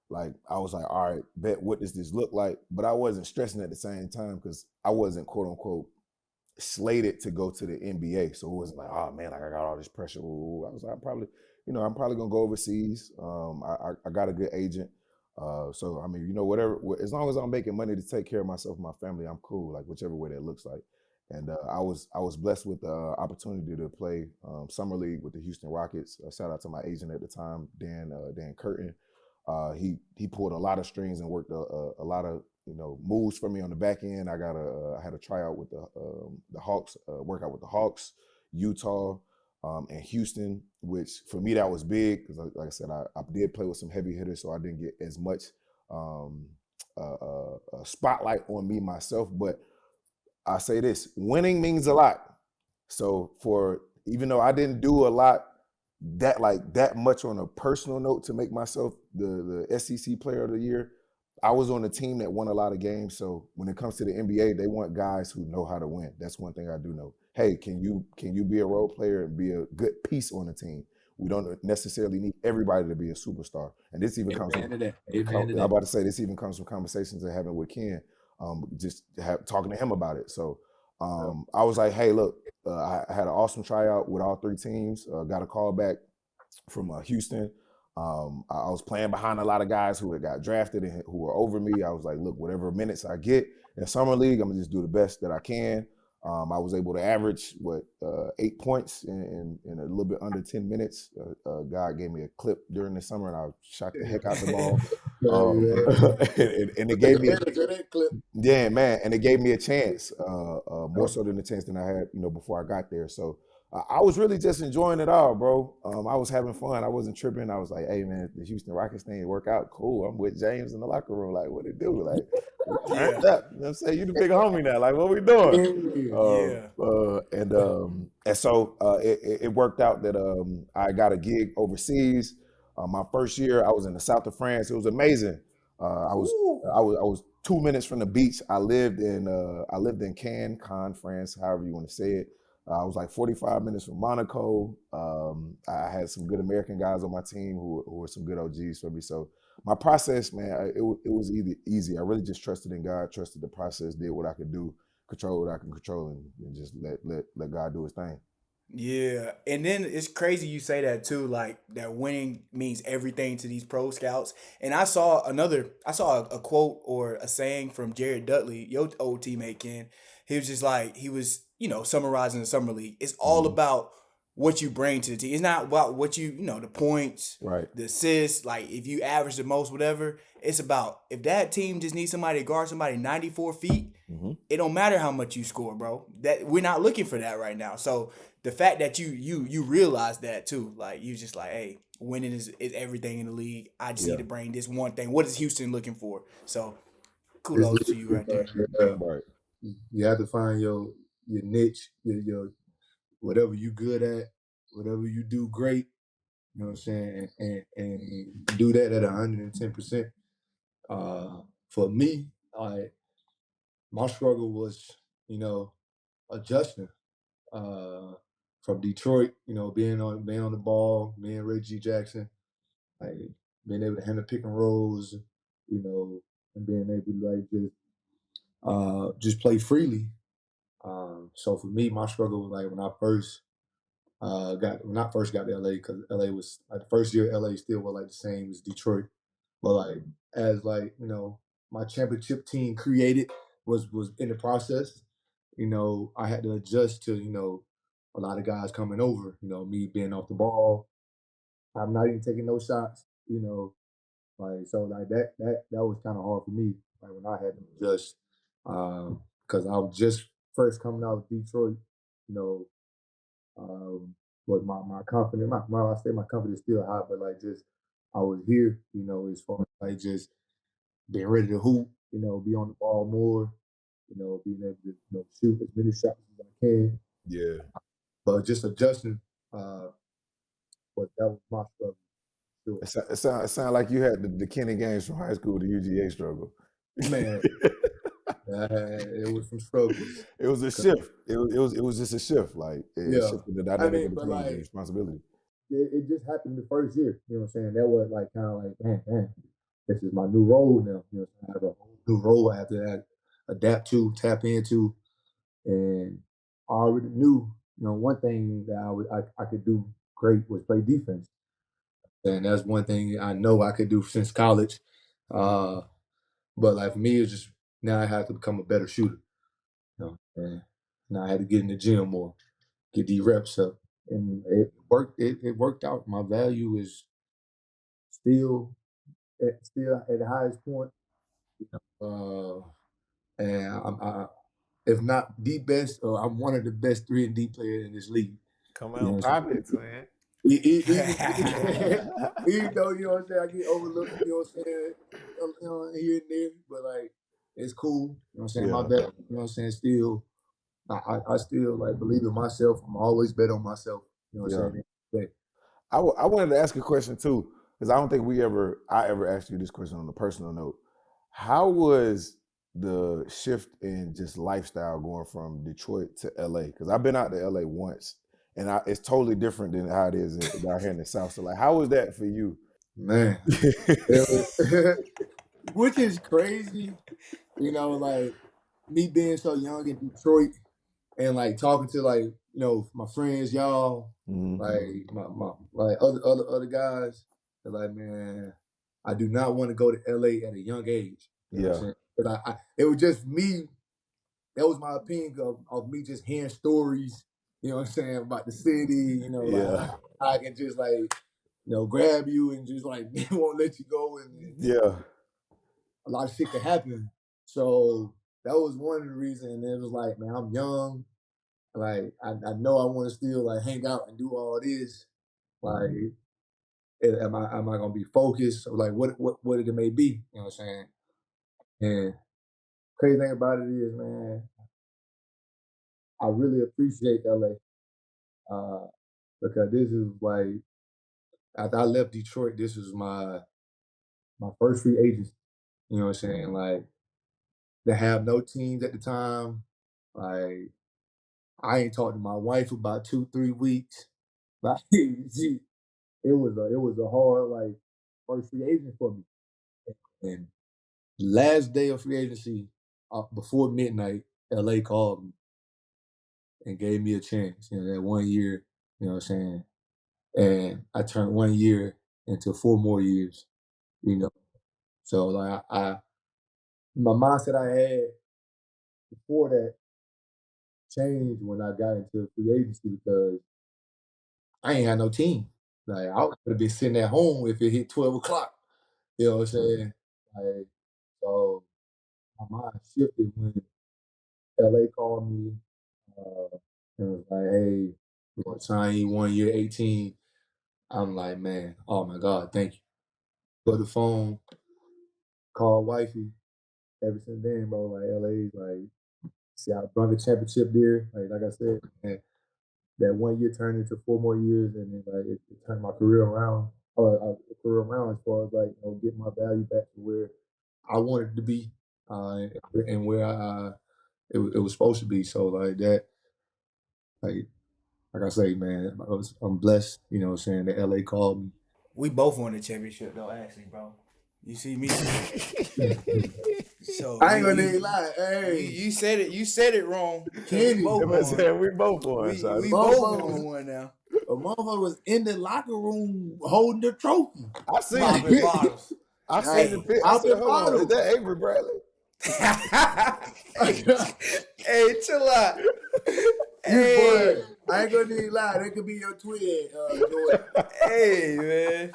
like, I was like, all right, bet, what does this look like? But I wasn't stressing at the same time because I wasn't, quote unquote, slated to go to the NBA. So it wasn't like, oh man, like I got all this pressure. I was like, I'm probably gonna go overseas. I got a good agent. So I mean, whatever, as long as I'm making money to take care of myself and my family, I'm cool, like whichever way that looks like. And I was blessed with the opportunity to play summer league with the Houston Rockets. Shout out to my agent at the time, Dan Curtin. He pulled a lot of strings and worked a lot of moves for me on the back end. I had a tryout with the Hawks, workout with the Hawks, Utah, and Houston, which for me that was big because, like I said, I did play with some heavy hitters, so I didn't get as much spotlight on me myself. But I say this: winning means a lot. So even though I didn't do a lot that much on a personal note to make myself the SEC Player of the Year, I was on a team that won a lot of games. So when it comes to the NBA, they want guys who know how to win. That's one thing I do know. Hey, can you be a role player and be a good piece on the team? We don't necessarily need everybody to be a superstar. And this even comes from, I'm about to say, this even comes from conversations I'm having with Ken, talking to him about it. So I was like, hey, look, I had an awesome tryout with all 3 teams. Got a call back from Houston. I was playing behind a lot of guys who had got drafted and who were over me. I was like, look, whatever minutes I get in summer league, I'm gonna just do the best that I can. I was able to average 8 points in a little bit under 10 minutes. God gave me a clip during the summer, and I shot the heck out the ball. And it gave me, yeah, man, and it gave me a chance, more so than the chance than I had, before I got there. So I was really just enjoying it all, bro. I was having fun. I wasn't tripping. I was like, hey, man, the Houston Rockets thing work out. Cool. I'm with James in the locker room. Like, what it do? Like, what's up? You know what I'm saying? You the big homie now. Like, what we doing? And so it worked out that I got a gig overseas. My first year, I was in the south of France. It was amazing. I was 2 minutes from the beach. I lived in Cannes, France, however you want to say it. I was like 45 minutes from Monaco. I had some good American guys on my team who were some good OGs for me. So my process, man, it was easy. I really just trusted in God, trusted the process, did what I could do, control what I can control, and just let God do his thing. Yeah, and then it's crazy you say that too, like that winning means everything to these pro scouts. And I saw a quote or a saying from Jared Dudley, your old teammate Ken. He was just like, summarizing the summer league. It's all about what you bring to the team. It's not about what the points, right, the assists. Like if you average the most, whatever. It's about if that team just needs somebody to guard somebody 94 feet. It don't matter how much you score, bro. That we're not looking for that right now. So the fact that you realize that too, like you just like, hey, winning is everything in the league. I just need to bring this one thing. What is Houston looking for? So kudos to you right there. Right. You have to find your niche, your whatever you good at, whatever you do great. You know what I'm saying, and do that at 110%. For me, my struggle was, adjusting. From Detroit, being on the ball, me and Reggie Jackson, like being able to handle pick and rolls, and being able to like just play freely. So for me, my struggle was like when I first got to LA, because LA was like the first year LA still was like the same as Detroit, but like as like my championship team created was in the process. I had to adjust to a lot of guys coming over. Me being off the ball, I'm not even taking no shots. Like so like that was kind of hard for me. Like when I had to adjust, because I was just first coming out of Detroit. You know, but my confidence, I say my confidence still high, but like just I was here, as far as like just being ready to hoop, be on the ball more, being able to shoot as many shots as I can. Yeah. But just adjusting, but that was my struggle. Sure. It sound like you had the Kenny Gaines from high school, the UGA struggle. Man, it was some struggles. It was a shift. It was just a shift. Like it shifted the dynamic of the team and responsibility. It just happened the first year. You know what I'm saying? That was like kind of like, man, this is my new role now. I have a whole new role I have to adapt to, tap into, and I already knew. One thing that I could do great was play defense, and that's one thing I know I could do since college. But like for me, it's just now I have to become a better shooter. And now I had to get in the gym more, get these reps up, and it worked. It worked out. My value is still at the highest point. And if not the best, I'm one of the best 3-and-D players in this league. Come on, pop it, man. Even though, what I'm saying, I get overlooked, what I'm saying, here and there, but like it's cool. You know what I'm saying? My bet, you know what I'm saying, still I still like believe in myself. I'm always bet on myself. You know what I'm saying? I wanted to ask a question too, because I don't think I ever asked you this question on a personal note. How was the shift in just lifestyle going from Detroit to LA? Because I've been out to LA once, and it's totally different than how it is out here in the South. So like, how was that for you? Man, which is crazy. Like me being so young in Detroit, and like talking to like my friends, y'all, like my like other guys, they're like, man, I do not want to go to LA at a young age. You know what I'm saying? But it was just me. That was my opinion of me just hearing stories. You know what I'm saying about the city. Like I can just like grab you and just like they won't let you go, and a lot of shit could happen. So that was one of the reasons. And it was like, man, I'm young. Like I know I want to still like hang out and do all this. Like, am I gonna be focused? Or like what it may be? You know what I'm saying? And crazy thing about it is, man, I really appreciate LA because this is like after I left Detroit, this was my first free agency. You know what I'm saying? Like they have no teams at the time. Like I ain't talked to my wife about 2-3 weeks. Like it was a hard like first free agent for me. And last day of free agency, before midnight, LA called me and gave me a chance. That 1 year. You know what I'm saying? And I turned 1 year into 4 more years. So like my mindset I had before that changed when I got into free agency because I ain't had no team. Like I would have been sitting at home if it hit 12 o'clock. You know what I'm saying? Like so my mind shifted when LA called me and was like, "Hey, we're gonna sign you 1 year, 18." I'm like, man, oh my God, thank you. Put the phone, call wifey. Ever since then, bro, like LA's like, see, I brought the championship there. Like I said, man, that 1 year turned into 4 more years, and then like it turned my career around. Career around as far as like get my value back to where I wanted to be, and where it was supposed to be. So like that, like I say, man, I'm blessed. You know, what I'm saying that LA called me. We both won the championship though, actually, bro. You see me? So I ain't gonna even lie. Hey, you said it. You said it wrong. Kenny, We both won. We both won one now. A motherfucker was in the locker room holding the trophy. I seen Popping bottles. I seen the pic. I said, hold on, is that Avery Bradley? Hey, chill out. Hey, I ain't gonna even lie. That could be your twin, Jordan. Hey, man.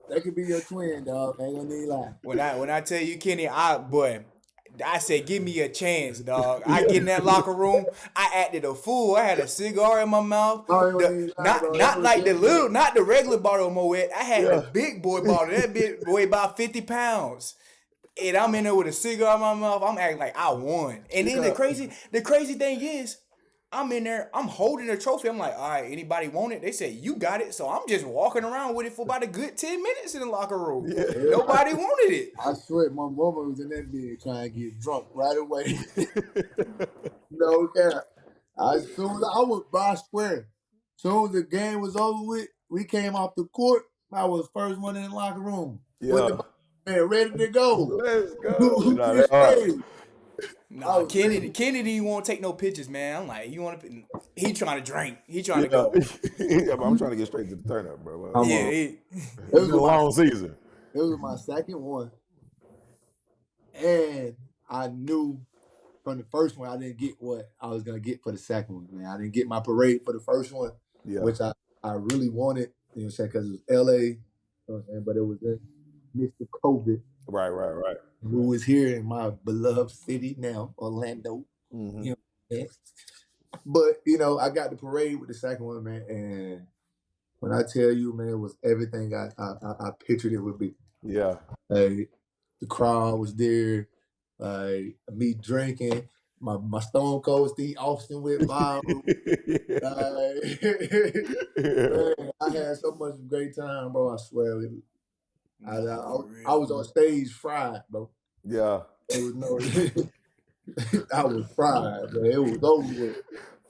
That could be your twin, dog. I ain't gonna even lie. When I tell you, Kenny, I said, give me a chance, dog. I get in that locker room. I acted a fool. I had a cigar in my mouth. Not like not the regular bottle of Moet. I had the big boy bottle. That big boy about 50 pounds. And I'm in there with a cigar in my mouth. I'm acting like I won. And then the crazy thing is, I'm in there, I'm holding the trophy. I'm like, all right, anybody want it? They say, you got it. So I'm just walking around with it for about a good 10 minutes in the locker room. Yeah. Nobody wanted it. I swear, my mama was in that bed trying to get drunk right away. No cap. As soon as I was by square, as soon as the game was over with, we came off the court. I was the first one in the locker room. Yeah. Man, ready to go. Let's go. Nah, Kennedy won't take no pictures, man. I'm like, he trying to drink. He trying to go. I'm trying to get straight to the turn up, bro. It was a long season. It was my second one. And I knew from the first one I didn't get what I was going to get for the second one, man. I didn't get my parade for the first one, which I really wanted, you know what I'm saying, because it was LA, you know what I'm saying, but it was in midst of COVID. Right. Who was here in my beloved city now, Orlando. Mm-hmm. You know, but I got the parade with the second one, man. And when I tell you, man, it was everything I pictured it would be. Yeah. The crowd was there, me drinking, my Stone Cold Steve Austin with viral. Man, I had so much great time, bro. I swear. I was on stage fried, bro. Yeah. There was no. I was fried, man. It was over with.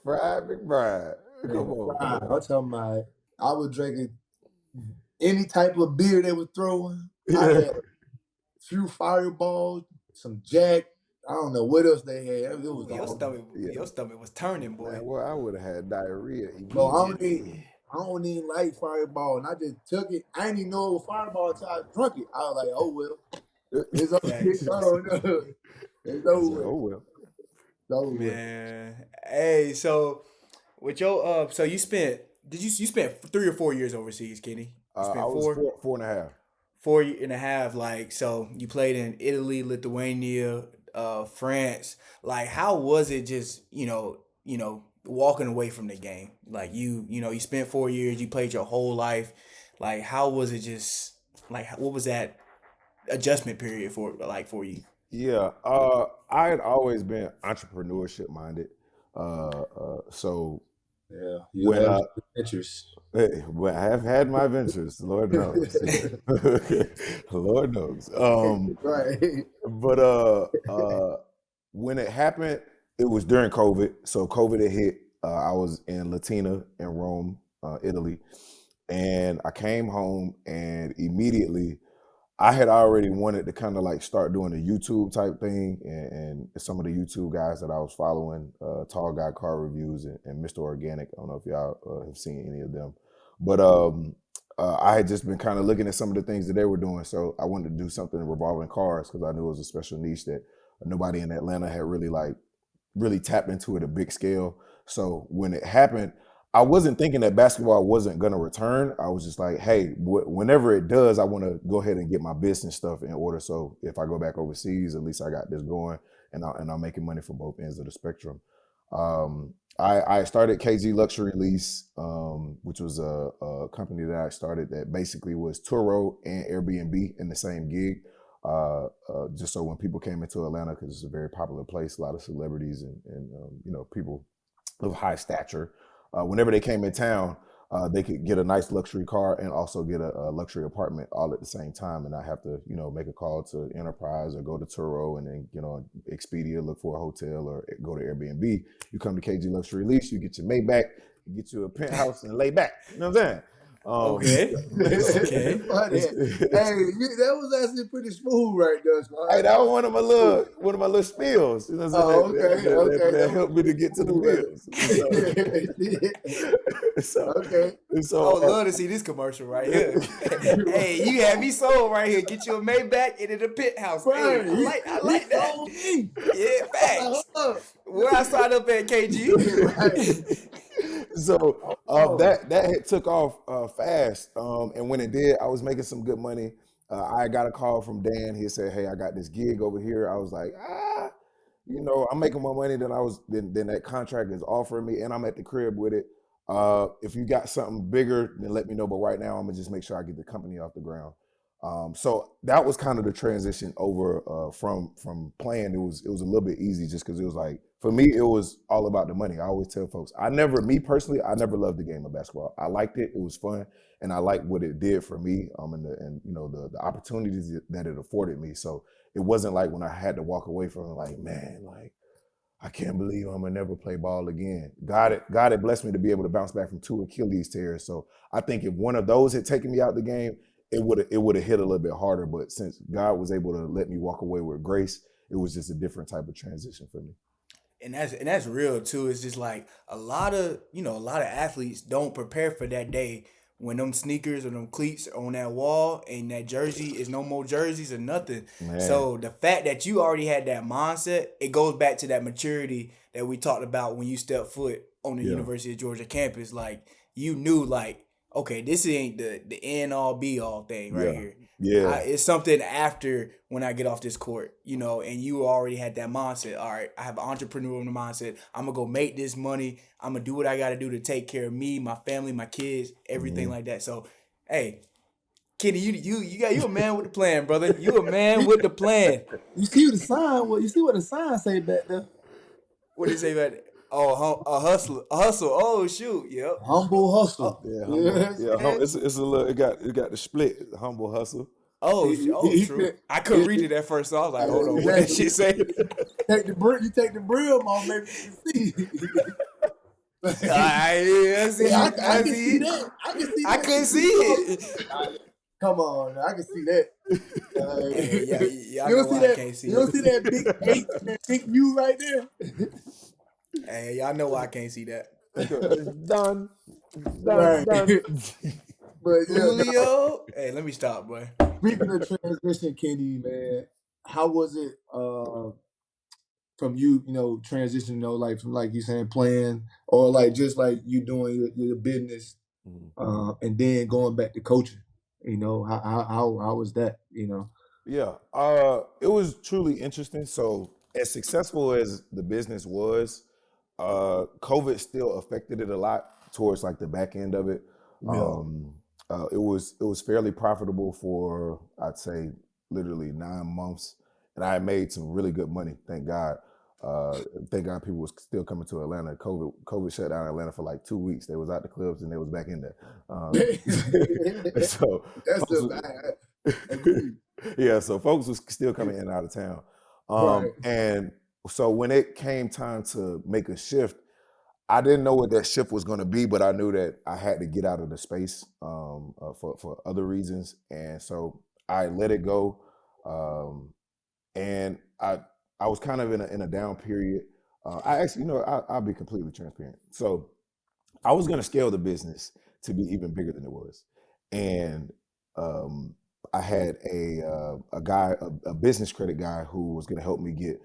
Fried McBride. Come on. I'm talking about. I was drinking any type of beer they were throwing. I had a few Fireballs, some Jack. I don't know what else they had. It was Your all. stomach was turning, boy. Man, well, I would have had diarrhea Bro, immediately. I don't even like Fireball, and I just took it. I didn't even know it was Fireball until I drunk it. I was like, oh well, it's over. Thanks. It's over. Oh well. It's over. Man, hey, so with your so you spent you spent 3 or 4 years overseas, Kenny? You spent I was four and a half. 4.5, like, so you played in Italy, Lithuania, France. Like, how was it just, walking away from the game? Like, you spent 4 years, you played your whole life. Like, how was it just, like, what was that adjustment period for you? Yeah, I had always been entrepreneurship minded. So Yeah, you when have adventures. well, I have had my ventures, Lord knows, Lord knows. Right. But when it happened, it was during COVID. So COVID had hit. I was in Latina in Rome, Italy, and I came home and immediately I had already wanted to kind of like start doing a YouTube type thing, and some of the YouTube guys that I was following, Tall Guy Car Reviews and Mr. Organic. I don't know if y'all have seen any of them, but I had just been kind of looking at some of the things that they were doing, so I wanted to do something revolving cars because I knew it was a special niche that nobody in Atlanta had really tapped into at a big scale. So when it happened, I wasn't thinking that basketball wasn't going to return. I was just like, hey, whenever it does, I want to go ahead and get my business stuff in order. So if I go back overseas, at least I got this going, and I'm making money from both ends of the spectrum. I started KG Luxury Lease, which was a company that I started that basically was Turo and Airbnb in the same gig. Just so when people came into Atlanta, because it's a very popular place, a lot of celebrities and people of high stature. Whenever they came in town, they could get a nice luxury car and also get a luxury apartment all at the same time. And I have to, make a call to Enterprise or go to Turo and then, Expedia, look for a hotel or go to Airbnb. You come to KG Luxury Lease, you get your Maybach, you get you a penthouse and lay back. You know what I'm saying? Okay. Hey, that was actually pretty smooth right there. So Hey, that was one of my little spills. You know what I'm saying? That helped me to get to the bills. So, I would love to see this commercial right here. Hey, you had me sold right here. Get you a Maybach and in a penthouse. Right. Hey, I like that. Yeah, facts. Where I signed up at KG. So that had took off fast, and when it did, I was making some good money. I got a call from Dan. He said, "Hey, I got this gig over here." I was like, I'm making more money than than that contract is offering me, and I'm at the crib with it. If you got something bigger, then let me know. But right now, I'm gonna just make sure I get the company off the ground. So that was kind of the transition over from playing. It was a little bit easy just because it was like, for me, it was all about the money. I always tell folks, me personally, I never loved the game of basketball. I liked it. It was fun. And I liked what it did for me and the opportunities that it afforded me. So it wasn't like when I had to walk away from it, like, man, like, I can't believe I'm gonna never play ball again. God had blessed me to be able to bounce back from 2 Achilles tears. So I think if one of those had taken me out the game, it would have hit a little bit harder. But since God was able to let me walk away with grace, it was just a different type of transition for me. And that's real too. It's just like a lot of athletes don't prepare for that day when them sneakers or them cleats are on that wall and that jersey is no more jerseys or nothing. Man. So the fact that you already had that mindset, it goes back to that maturity that we talked about when you stepped foot on the University of Georgia campus. Like, you knew, like, okay, this ain't the end all be all thing right here. Yeah. It's something after when I get off this court, and you already had that mindset. All right, I have an entrepreneurial mindset. I'm going to go make this money. I'm going to do what I got to do to take care of me, my family, my kids, everything like that. So, hey, Kenny, you a man with the plan, brother. You a man with the plan. You see the sign? Well, you see what the sign say back there? What did he say about it? Oh, a hustle. Oh, shoot. Yep. Humble hustle. It's a little. It got the split. Humble hustle. Oh, true. I couldn't read it at first, so I was like, hold on, what that shit say? You take the brim off, maybe you can see. I see I can see that. I couldn't see it. Come on, I can see that. Hey, yeah, You y'all don't know see why I that? can't see You don't see it. that big H and that big U right there? Hey, y'all know why I can't see that. It's done, Right. done. But yeah, dog, Julio. Hey, let me stop, boy. speaking of transition, Kenny, man, how was it from you, transition, like from like you saying playing or like just like you doing your business and then going back to coaching? How was that? Yeah, it was truly interesting. So, as successful as the business was, COVID still affected it a lot towards like the back end of it. Yeah. It was fairly profitable for I'd say literally 9 months, and I made some really good money. Thank God. Thank God people was still coming to Atlanta. COVID shut down Atlanta for like 2 weeks. They was out the clubs and they was back in there. So That's folks the was, I agree. yeah, so folks was still coming in and out of town. Right. And so when it came time to make a shift, I didn't know what that shift was going to be, but I knew that I had to get out of the space for other reasons, and so I let it go. And I was kind of in a down period. I actually, I'll be completely transparent. So I was going to scale the business to be even bigger than it was, and I had a guy, a business credit guy, who was going to help me get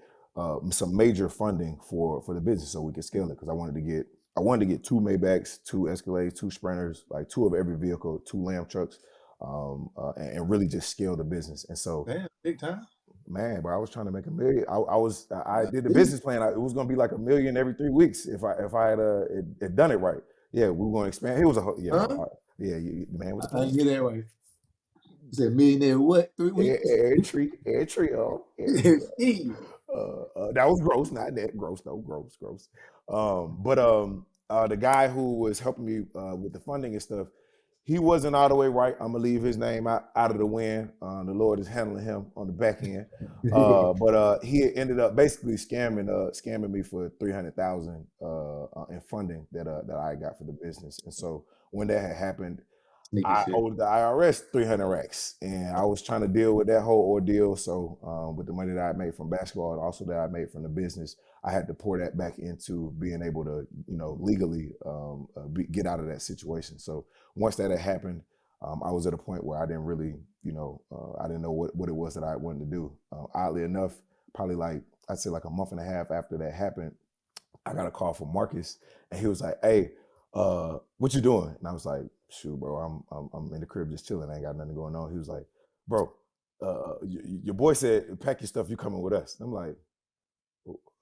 some major funding for the business so we could scale it, because I wanted to get 2 Maybachs, 2 Escalades, 2 Sprinters, like 2 of every vehicle, 2 Lamb trucks, and really just scale the business. And so, Damn, big time. man, bro, I was trying to make $1 million. I did the business plan. It was going to be like $1 million every 3 weeks if I had done it right. Yeah, we were going to expand. It was man, it was a I plan. get that right. You said millionaire what? 3 weeks? Every tree. Steve. That was gross, not net. Gross, though. Gross. But the guy who was helping me with the funding and stuff, he wasn't all the way right. I'm gonna leave his name out of the wind. The Lord is handling him on the back end. But he ended up basically scamming me for $300,000 in funding that I got for the business. And so when that had happened, Sneaky I shit. owed the IRS 300 racks, and I was trying to deal with that whole ordeal. So, with the money that I made from basketball and also that I made from the business, I had to pour that back into being able to, legally get out of that situation. So once that had happened, I was at a point where I didn't really, I didn't know what it was that I wanted to do. Oddly enough, probably like I'd say like a month and a half after that happened, I got a call from Marcus, and he was like, "Hey, what you doing?" And I was like, "Shoot, bro, I'm in the crib just chilling. I ain't got nothing going on." He was like, "Bro, your boy said pack your stuff. You coming with us?" And I'm like,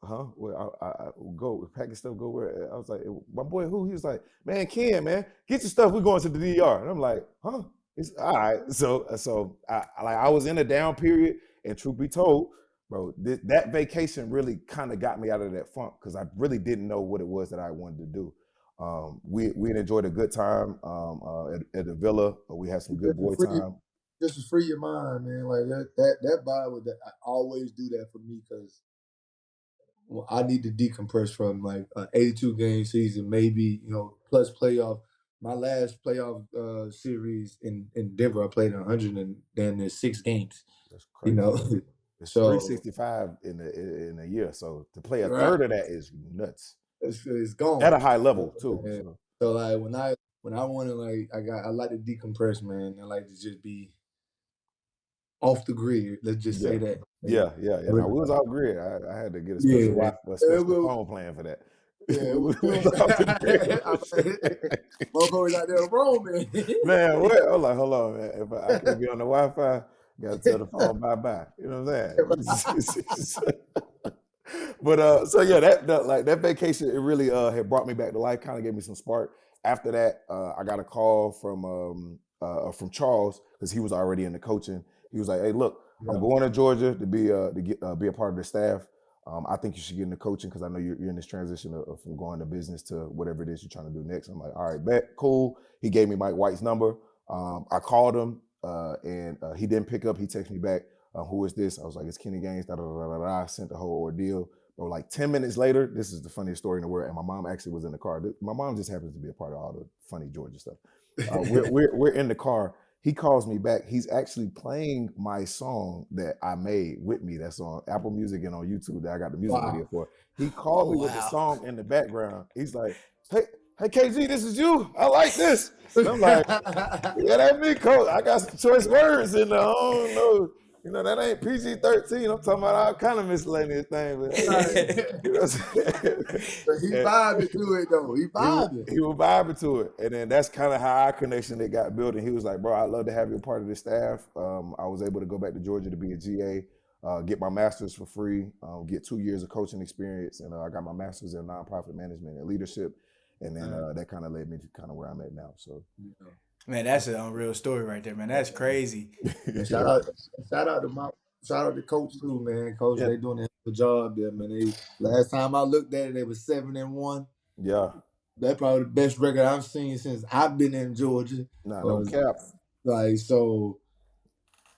"Huh? Well, I go pack your stuff. Go where?" I was like, "My boy, who?" He was like, "Man, Ken, man, get your stuff. We're going to the DR." And I'm like, "Huh?" It's all right. So I was in a down period, and truth be told, bro, that vacation really kind of got me out of that funk, because I really didn't know what it was that I wanted to do. We had enjoyed a good time at the villa. We had some good boy time. Just to free your mind, man. Like that vibe with that. I always do that for me because I need to decompress from like an 82 game season, maybe plus playoff. My last playoff series in Denver, I played 100 and then there's 6 games. That's You crazy. know, It's so 365 in a year. So to play a right, third of that is nuts it's gone. at a high level too. And So. so like when I want to like I like to decompress, man. I like to just be off the grid. Let's just say that. Yeah. Now we was off grid. I had to get a special Yeah. a special phone plan for that. Yeah, we was off the grid. motherfuckers out there roaming. Man, what? I was like, hold on, man. If I can't be on the Wi-Fi, gotta tell the phone bye. You know what I'm saying? But so yeah, that vacation, it really had brought me back to life, kind of gave me some spark. After that, I got a call from Charles, because he was already in the coaching. He was like, "Hey, look, I'm going to Georgia to be a part of the staff. I think you should get into coaching, because I know you're in this transition from going to business to whatever it is you're trying to do next." I'm like, "All right, bet, cool." He gave me Mike White's number. I called him, and he didn't pick up. He texted me back, "Who is this?" I was like, "It's Kenny Gaines." I sent the whole ordeal. Bro, like 10 minutes later, this is the funniest story in the world, and my mom actually was in the car. My mom just happens to be a part of all the funny Georgia stuff. We're in the car. he calls me back. He's actually playing my song that I made with me. That's on Apple Music and on YouTube that I got the music video for. He called me with the song in the background. He's like, hey, KG, this is you. I like this. And I'm like, yeah, that me, coach. I got some choice words in there. I don't know. You know, that ain't PG-13. I'm talking about all kind of miscellaneous things. But, you know what I'm saying? But he vibing to it though. He vibing. He was vibing to it. And then that's kind of how our connection that got built. And he was like, bro, I'd love to have you a part of the staff. I was able to go back to Georgia to be a GA, get my master's for free, get 2 years of coaching experience. And I got my master's in nonprofit management and leadership. And then that kind of led me to kind of where I'm at now. So, man, that's an unreal story right there, man. That's crazy. Shout out to Coach too, man. Coach, they doing a hell of a job there, man. Last time I looked at it, they was 7-1. Yeah. That's probably the best record I've seen since I've been in Georgia. No cap. Like, so.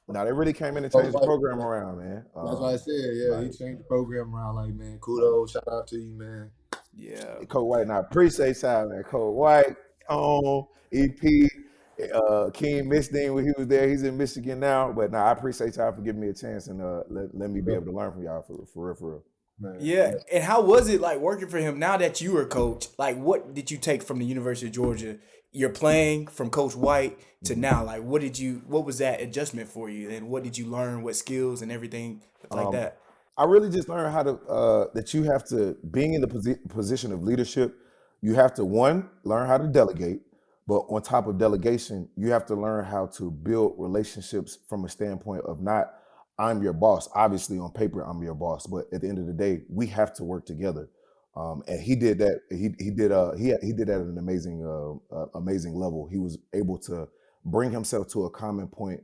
Now they really came in and changed the program around, man. That's what I said. Yeah, he changed the program around. Like, man, kudos, shout out to you, man. Yeah, Coach White, and I appreciate y'all, man. Coach White, EP, King Mishding when he was there. He's in Michigan now, but I appreciate y'all for giving me a chance and let me be able to learn from y'all for real. Man. Yeah, and how was it like working for him now that you were coach? Like, what did you take from the University of Georgia? You're playing from Coach White to now. Like, what was that adjustment for you? And what did you learn? What skills and everything like that? I really just learned how to that you have to, being in the position of leadership, you have to, one, learn how to delegate, but on top of delegation, you have to learn how to build relationships from a standpoint of not, I'm your boss. Obviously, on paper, I'm your boss, but at the end of the day, we have to work together. And he did that. He did that at an amazing level. He was able to bring himself to a common point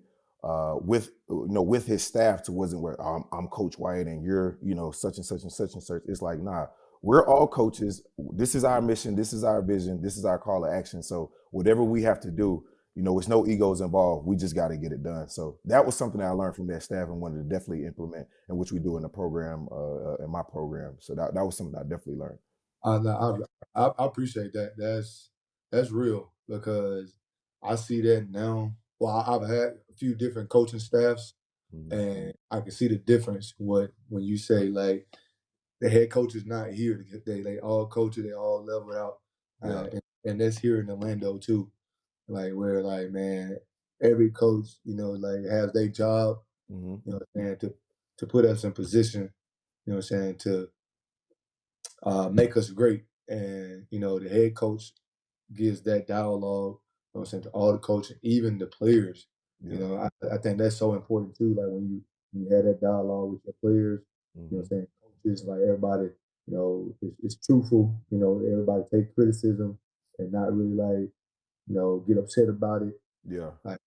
with his staff. To wasn't where I'm Coach White and you're such and such and such and such. It's like, nah, we're all coaches. This is our mission. This is our vision. This is our call to action. So whatever we have to do, it's no egos involved. We just got to get it done. So that was something that I learned from that staff and wanted to definitely implement, and which we do in the program, in my program. So that was something I definitely learned. I appreciate that. That's real, because I see that now. Well, I've had a few different coaching staffs, and I can see the difference when you say, like, the head coach is not here to get they all coaches, they all level out, and that's here in Orlando too. Like, where, like, man, every coach, like, has their job, to put us in position, to make us great. And, the head coach gives that dialogue, to all the coaches, even the players. I think that's so important too. Like, when you have that dialogue with your players, coaches, like, everybody, it's truthful. Everybody take criticism and not really, like, get upset about it. Yeah. Like,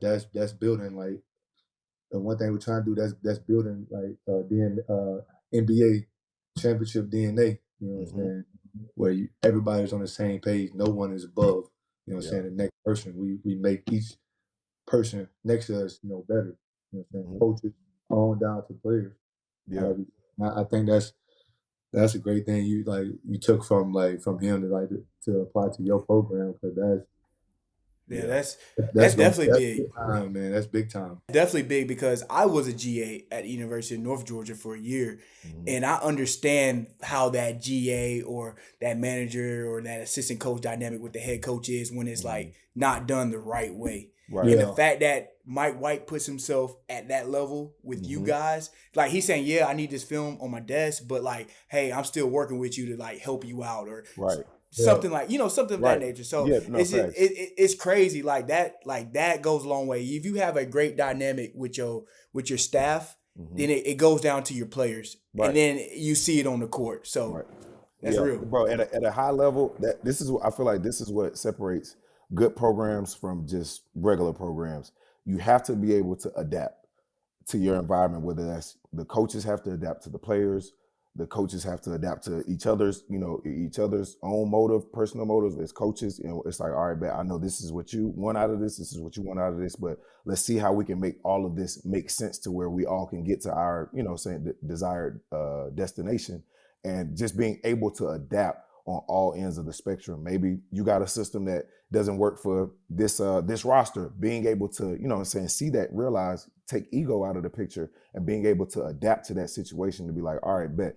that's building, like, the one thing we're trying to do, that's building, like, NBA championship DNA, what I'm saying? Where everybody's on the same page, no one is above, the next person. We make each person next to us, better. Coaches on down to players. Yeah. I think that's a great thing you took from him to apply to your program, because that's definitely big. Big time, man. That's big time. Definitely big, because I was a GA at the University of North Georgia for a year, and I understand how that GA or that manager or that assistant coach dynamic with the head coach is when it's like not done the right way. Right. And the fact that Mike White puts himself at that level with you guys, like, he's saying, yeah, I need this film on my desk, but, like, hey, I'm still working with you to, like, help you out, or something like, something of that nature. So it's crazy. Like that goes a long way. If you have a great dynamic with your staff, then it goes down to your players, and then you see it on the court. So that's real, bro. At a high level, I feel like this is what separates good programs from just regular programs. You have to be able to adapt to your environment, whether that's the coaches have to adapt to the players. The coaches have to adapt to each other's own motive, personal motives as coaches. It's like, all right, man, I know this is what you want out of this. This is what you want out of this, but let's see how we can make all of this make sense to where we all can get to our, desired destination. And just being able to adapt on all ends of the spectrum. Maybe you got a system that doesn't work for this roster. Being able to, you know what I'm saying, see that, realize, take ego out of the picture, and being able to adapt to that situation to be like, all right, bet.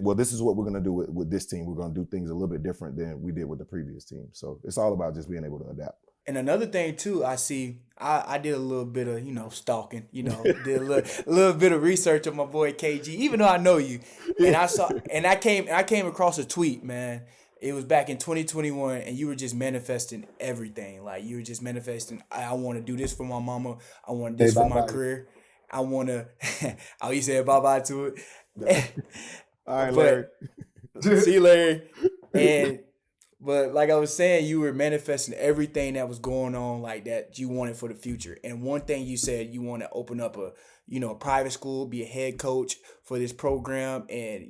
Well, this is what we're going to do with this team. We're going to do things a little bit different than we did with the previous team. So it's all about just being able to adapt. And another thing too, I see, I did a little bit of, stalking, did a little bit of research on my boy KG, even though I know you. And I came across a tweet, man. It was back in 2021, and you were just manifesting everything. Like, you were just manifesting, I want to do this for my mama. I want this for my career. I want to, oh, you said bye-bye to it. All right, Larry. See you, Larry. But like I was saying, you were manifesting everything that was going on, like that you wanted for the future. And one thing you said, you want to open up a private school, be a head coach for this program, and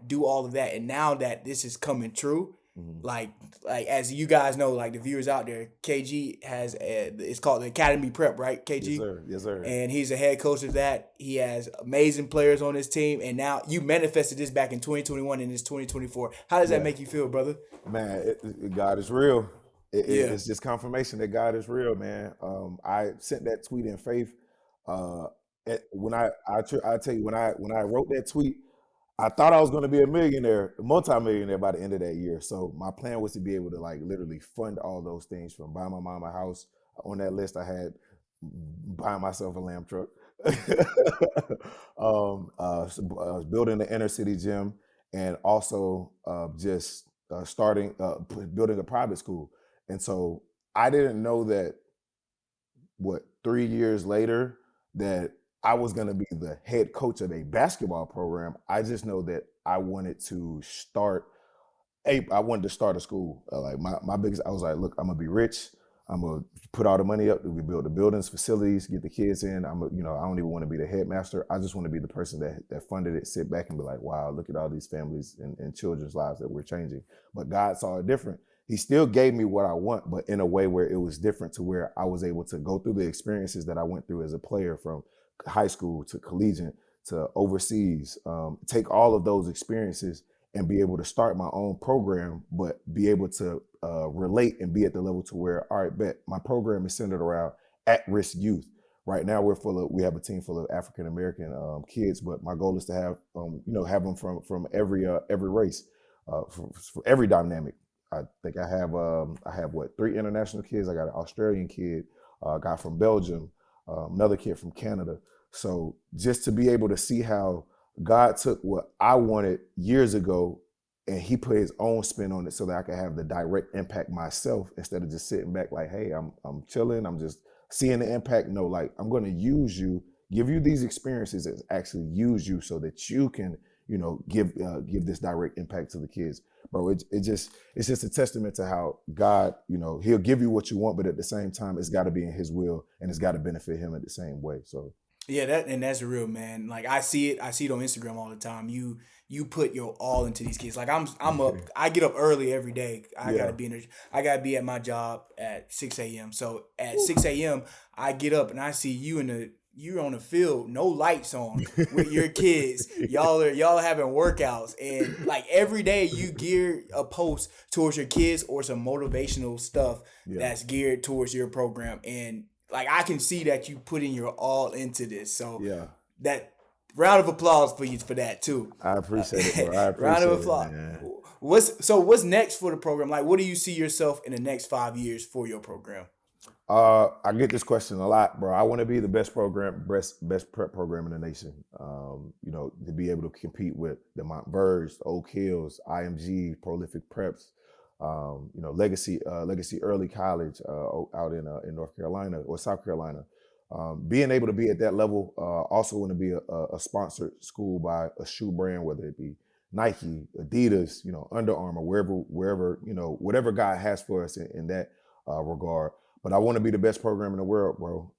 do all of that. And now that this is coming true, like as you guys know, like the viewers out there, KG has it's called the Academy Prep, right? KG, yes sir, yes sir. And he's a head coach of that. He has amazing players on his team, and now you manifested this back in 2021 and it's 2024. How does that make you feel, brother? Man, God is real. It's just confirmation that God is real, man. I sent that tweet in faith. When I tell you, when I wrote that tweet, I thought I was going to be a multi-millionaire by the end of that year. So my plan was to be able to like literally fund all those things, from buying my mom a house. On that list, I had buying myself a lamb truck, building the inner city gym, and also just building a private school. And so I didn't know that 3 years later that I was going to be the head coach of a basketball program. I just know that I wanted to start a school. Like my biggest, I was like, look, I'm gonna be rich. I'm gonna put all the money up. We build the buildings, facilities, get the kids in. I don't even want to be the headmaster. I just want to be the person that funded it, sit back and be like, wow, look at all these families and children's lives that we're changing. But God saw it different. He still gave me what I want, but in a way where it was different, to where I was able to go through the experiences that I went through as a player, from high school to collegiate to overseas, take all of those experiences and be able to start my own program, but be able to relate and be at the level to where, all right, bet my program is centered around at-risk youth. Right now, we have a team full of African American kids, but my goal is to have them from every race, for every dynamic. I think I have 3 international kids. I got an Australian kid, a guy from Belgium, another kid from Canada. So just to be able to see how God took what I wanted years ago and he put his own spin on it, so that I could have the direct impact myself, instead of just sitting back like, hey, I'm chilling, I'm just seeing the impact. No, like, I'm going to use you, give you these experiences, and actually use you so that you can, give this direct impact to the kids. Bro, it's just a testament to how God, he'll give you what you want, but at the same time, it's got to be in his will and it's got to benefit him in the same way. So yeah, that's real, man. Like, I see it on Instagram all the time. You put your all into these kids. Like, I'm up. I get up early every day. I gotta be at my job at 6 a.m. So at 6 a.m. I get up and I see you're on the field, no lights on, with your kids. Y'all are having workouts, and like every day you gear a post towards your kids or some motivational stuff that's geared towards your program. And like, I can see that you putting your all into this. So that round of applause for you for that too. I appreciate it, bro. Round of applause. What's next for the program? Like, what do you see yourself in the next 5 years for your program? I get this question a lot, bro. I want to be the best prep program in the nation. To be able to compete with the Montverge, Oak Hills, IMG, Prolific Preps, Legacy Early College out in North Carolina or South Carolina. Being able to be at that level, also want to be a sponsored school by a shoe brand, whether it be Nike, Adidas, Under Armour, wherever, whatever God has for us in that regard. But I want to be the best program in the world, bro.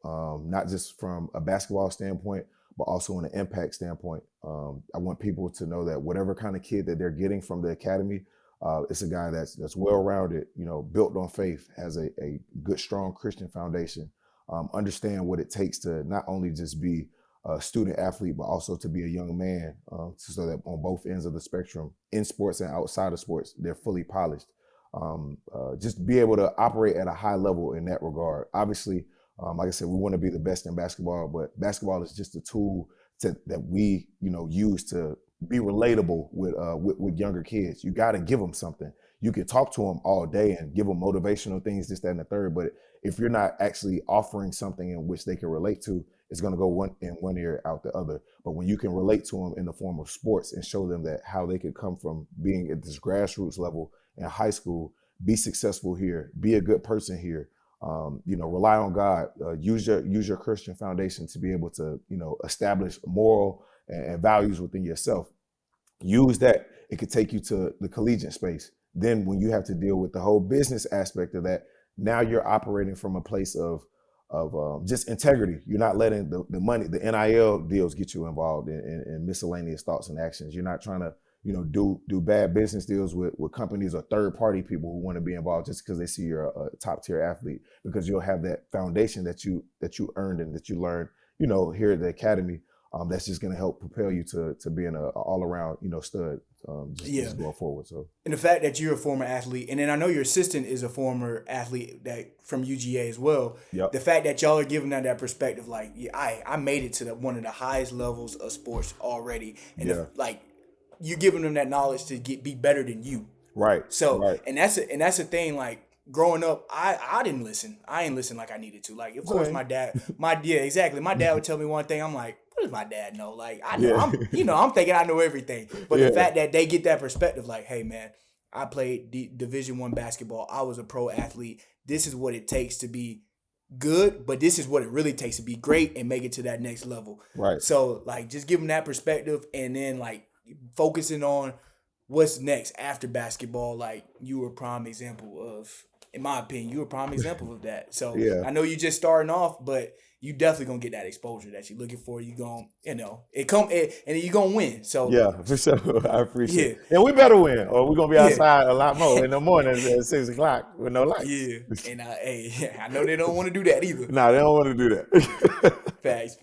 Not just from a basketball standpoint, but also on an impact standpoint. I want people to know that whatever kind of kid that they're getting from the academy, it's a guy that's well-rounded, built on faith, has a good, strong Christian foundation, understand what it takes to not only just be a student athlete, but also to be a young man, so that on both ends of the spectrum, in sports and outside of sports, they're fully polished. Just be able to operate at a high level in that regard. Obviously, like I said, we want to be the best in basketball, but basketball is just a tool that we, use to be relatable with younger kids. You got to give them something. You can talk to them all day and give them motivational things, this, that, and the third. But if you're not actually offering something in which they can relate to, it's going to go one ear out the other. But when you can relate to them in the form of sports and show them that how they could come from being at this grassroots level in high school, be successful here, be a good person here, rely on God, use your Christian foundation to be able to, establish moral and values within yourself. Use that. It could take you to the collegiate space. Then when you have to deal with the whole business aspect of that, now you're operating from a place of just integrity. You're not letting the money, the NIL deals get you involved in miscellaneous thoughts and actions. You're not trying to, do bad business deals with companies or third party people who want to be involved just because they see you're a top tier athlete, because you'll have that foundation that you earned and that you learned, here at the academy. That's just going to help propel you to being a all around, stud, just going forward. So, and the fact that you're a former athlete, and then I know your assistant is a former athlete that from UGA as well. Yep. The fact that y'all are giving that perspective, like, I made it to one of the highest levels of sports already, and you're giving them that knowledge to be better than you. Right. So, right. and that's a thing. Like growing up, I didn't listen. I ain't listen like I needed to. Like, of course, my dad, exactly. My dad would tell me one thing. I'm like, what does my dad know? Like, I know, I'm thinking I know everything. But the fact that they get that perspective, like, hey man, I played Division I basketball. I was a pro athlete. This is what it takes to be good, but this is what it really takes to be great and make it to that next level. Right. So, like, just give them that perspective, and then focusing on what's next after basketball. Like, you were a prime example of, in my opinion, you were a prime example of that. So I know you just starting off, but you definitely gonna get that exposure that you're looking for. You gonna, and you gonna win. So yeah, for sure. I appreciate it. And we better win, or we're gonna be outside a lot more in the mornings at 6:00 with no lights. Yeah, and I know they don't want to do that either. Nah, they don't want to do that. Facts.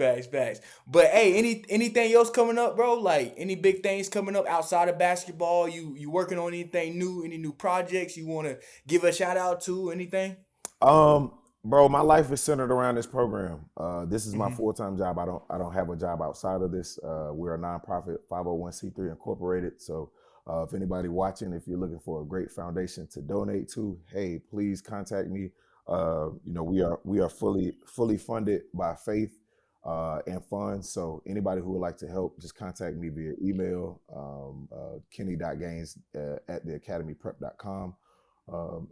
But hey, anything else coming up, bro? Like, any big things coming up outside of basketball? You working on anything new? Any new projects you want to give a shout out to? Anything? Bro, my life is centered around this program. This is my full-time job. I don't have a job outside of this. We're a nonprofit 501c3 incorporated. So if anybody watching, if you're looking for a great foundation to donate to, hey, please contact me. We are fully funded by faith and funds. So anybody who would like to help, just contact me via email, kenny.gaines@theacademyprep.com.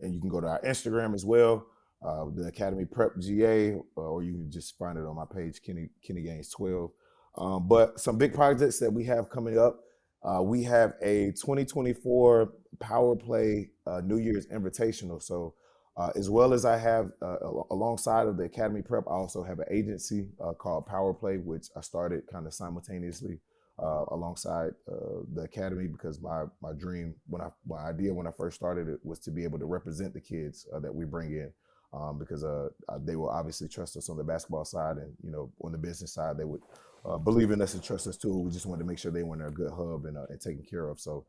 And you can go to our Instagram as well, the Academy Prep GA, or you can just find it on my page, Kenny Gaines 12. But some big projects that we have coming up. We have a 2024 Power Play New Year's Invitational. So as well as I have, alongside of the Academy Prep, I also have an agency called Power Play, which I started kind of simultaneously alongside the Academy, because my dream, my idea when I first started it, was to be able to represent the kids that we bring in, because they will obviously trust us on the basketball side, and on the business side they would believe in us and trust us too. We just wanted to make sure they were in a good hub and taken care of. So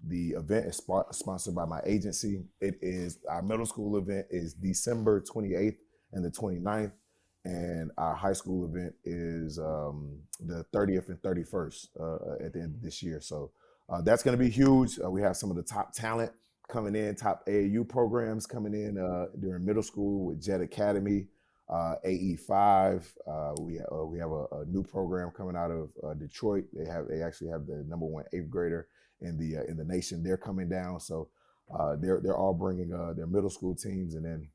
the event is sponsored by my agency. It is, our middle school event is December 28th and the 29th. And our high school event is the 30th and 31st at the end of this year. So that's going to be huge. We have some of the top talent coming in, top AAU programs coming in during middle school with Jet Academy, AE5. We have a new program coming out of Detroit. They actually have the #1 8th grader in the nation. They're coming down. So they're all bringing their middle school teams, and then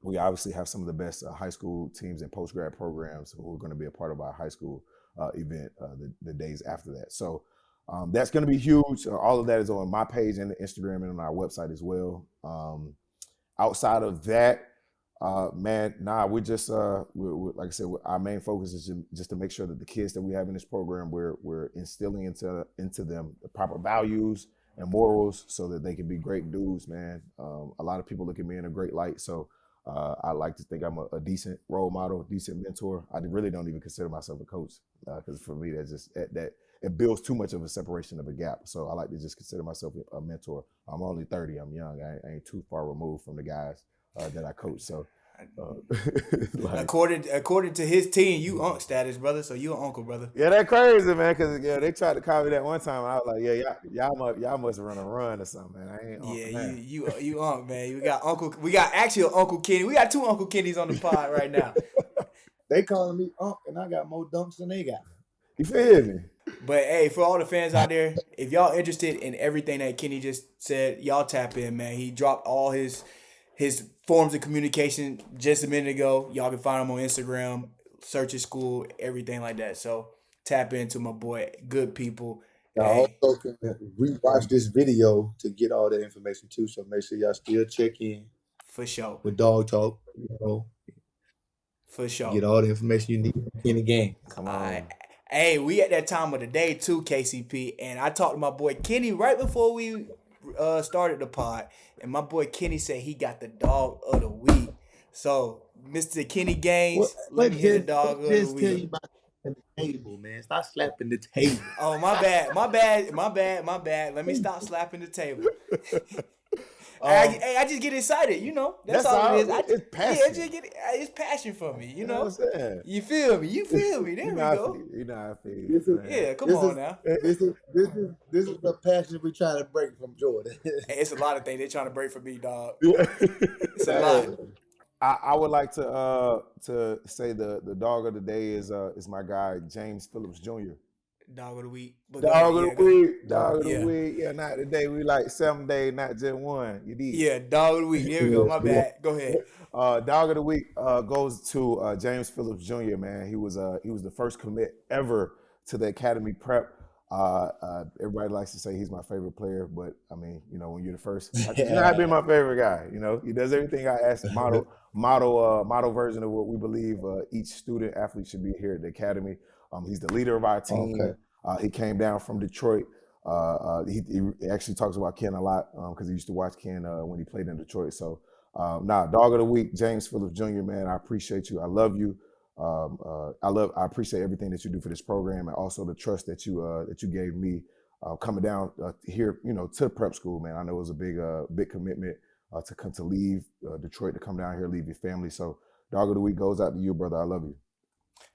we obviously have some of the best high school teams and post-grad programs who are going to be a part of our high school event the days after that. So that's going to be huge. All of that is on my page and the Instagram and on our website as well. Outside of that, we're just, we're, like I said, our main focus is just to make sure that the kids that we have in this program, we're instilling into them the proper values and morals so that they can be great dudes, man. A lot of people look at me in a great light. So I like to think I'm a decent role model, decent mentor. I really don't even consider myself a coach because for me, that's just that it builds too much of a separation of a gap. So I like to just consider myself a mentor. I'm only 30. I'm young. I ain't too far removed from the guys that I coach. So like, according to his team, you unc status, brother. So you an uncle, brother. Yeah, that crazy, man. Because they tried to call me that one time, and I was like, yeah, y'all must run a run or something, man. I ain't Yeah, man. you unc, man. We got actually an Uncle Kenny. We got 2 Uncle Kennys on the pod right now. They calling me Unc, and I got more dunks than they got. You feel me? But hey, for all the fans out there, if y'all interested in everything that Kenny just said, y'all tap in, man. He dropped all his forms of communication just a minute ago. Y'all can find him on Instagram, search his school, everything like that. So tap into my boy. Good people. Y'all also can rewatch this video to get all that information too. So make sure y'all still check in For sure. with Dawg Talk. For sure. Get all the information you need in the game. Come on. Hey, we at that time of the day too, KCP, and I talked to my boy Kenny right before we started the pod, and my boy Kenny said he got the dog of the week. So, Mr. Kenny Gaines, let me hear the dog of the Just tell week. you about the table, man. Stop slapping the table. Oh, my bad. Let me stop slapping the table. I just get excited, you know. That's all it is. It's passion. It's passion for me, you know. what I'm saying? You feel me? There we go. You know how I feel. Yeah, come on now. This is the passion we trying to break from Jordan. Hey, it's a lot of things they're trying to break from me, dog. Yeah. It's a lot. I would like to say the dog of the day is my guy James Phillips Jr. Dog of the week. Dog of the week. Dog of the week. Yeah, not today. We like 7 days, not just one. You need. Yeah, dog of the week. Here we go. My bad. Go ahead. Dog of the week goes to James Phillips Jr. Man, he was the first commit ever to the Academy Prep. Everybody likes to say he's my favorite player, but I mean, you know, when you're the first, he's not been my favorite guy. You know, he does everything I ask him. Model version of what we believe each student athlete should be here at the Academy. He's the leader of our team. Okay. He came down from Detroit. He actually talks about Ken a lot because he used to watch Ken when he played in Detroit. So, dog of the week, James Phillips Jr. Man, I appreciate you. I love you. I appreciate everything that you do for this program and also the trust that you gave me coming down here, you know, to prep school. Man, I know it was a big commitment to leave Detroit to come down here, leave your family. So, dog of the week goes out to you, brother. I love you.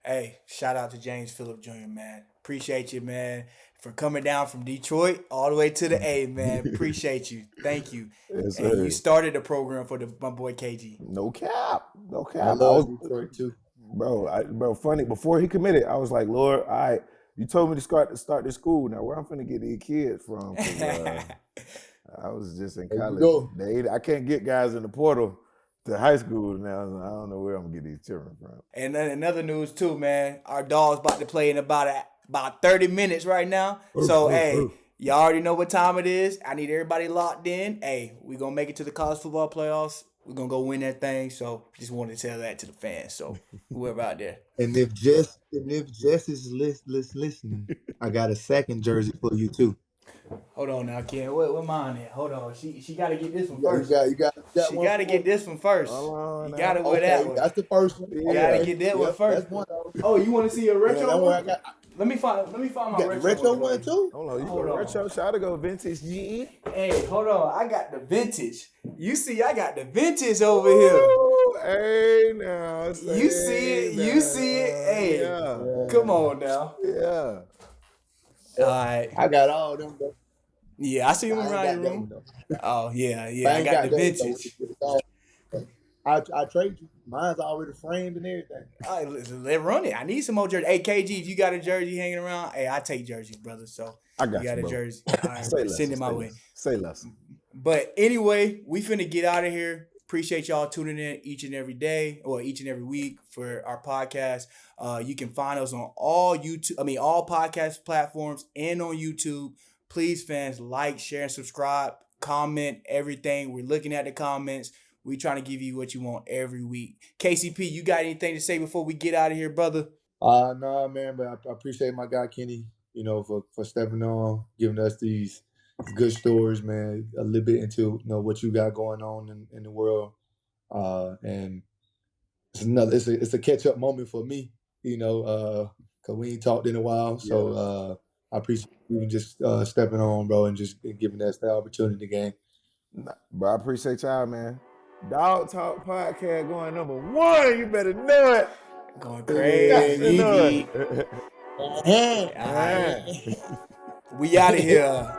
Hey, shout out to James Phillips Jr., man. Appreciate you, man, for coming down from Detroit all the way to the A, man. Appreciate you. Thank you. Yes, and sir. you started the program for my boy KG. No cap. I love Detroit too. Bro, funny. Before he committed, I was like, Lord, all right, you told me to start this school. Now, where I'm finna get these kids from? 'Cause, I was just in college. I can't get guys in the portal to high school now. I don't know where I'm gonna get these children from. And then another news too, man. Our dog's about to play in about 30 minutes right now. So, hey, y'all already know what time it is. I need everybody locked in. Hey, we gonna make it to the college football playoffs. We're gonna go win that thing. So, just wanted to tell that to the fans. So, whoever out there. And if Jess is listening, I got a second jersey for you too. Hold on now, Ken. What mine at? Hold on. She got to get this one first. You got she got to get this one first. You got to wear that one. That's the first one. You got to get that one first. Oh, you want to see a retro one? Let me find my retro one too. Hold on, you got retro. Try to go vintage. Hey, hold on. I got the vintage. You see, I got the vintage over here. Hey, now. You see it. Hey, come on now. Yeah. All right. I got all them though. Yeah, I see them around your room. Oh, yeah. I got the vintage. I trade you. Mine's already framed and everything. All right, listen, let's run it. I need some more jersey. Hey, KG, if you got a jersey hanging around, hey, I take jerseys, brother. So I got you got a bro. jersey. All right, send it my way. Say less. But anyway, we finna get out of here. Appreciate y'all tuning in each and every day or each and every week for our podcast. You can find us on all podcast platforms and on YouTube. Please, fans, like, share, and subscribe. Comment everything. We're looking at the comments. We trying to give you what you want every week. KCP, you got anything to say before we get out of here, brother? No, man, but I appreciate my guy Kenny, you know, for stepping on, giving us these good stories, man. A little bit into what you got going on in the world. And it's a catch up moment for me, because we ain't talked in a while. So I appreciate you just stepping on, bro, and just giving us the opportunity again. Bro, I appreciate y'all, man. Dawg Talk Podcast going #1. You better know it. Going Got to crazy. know it. We out of here.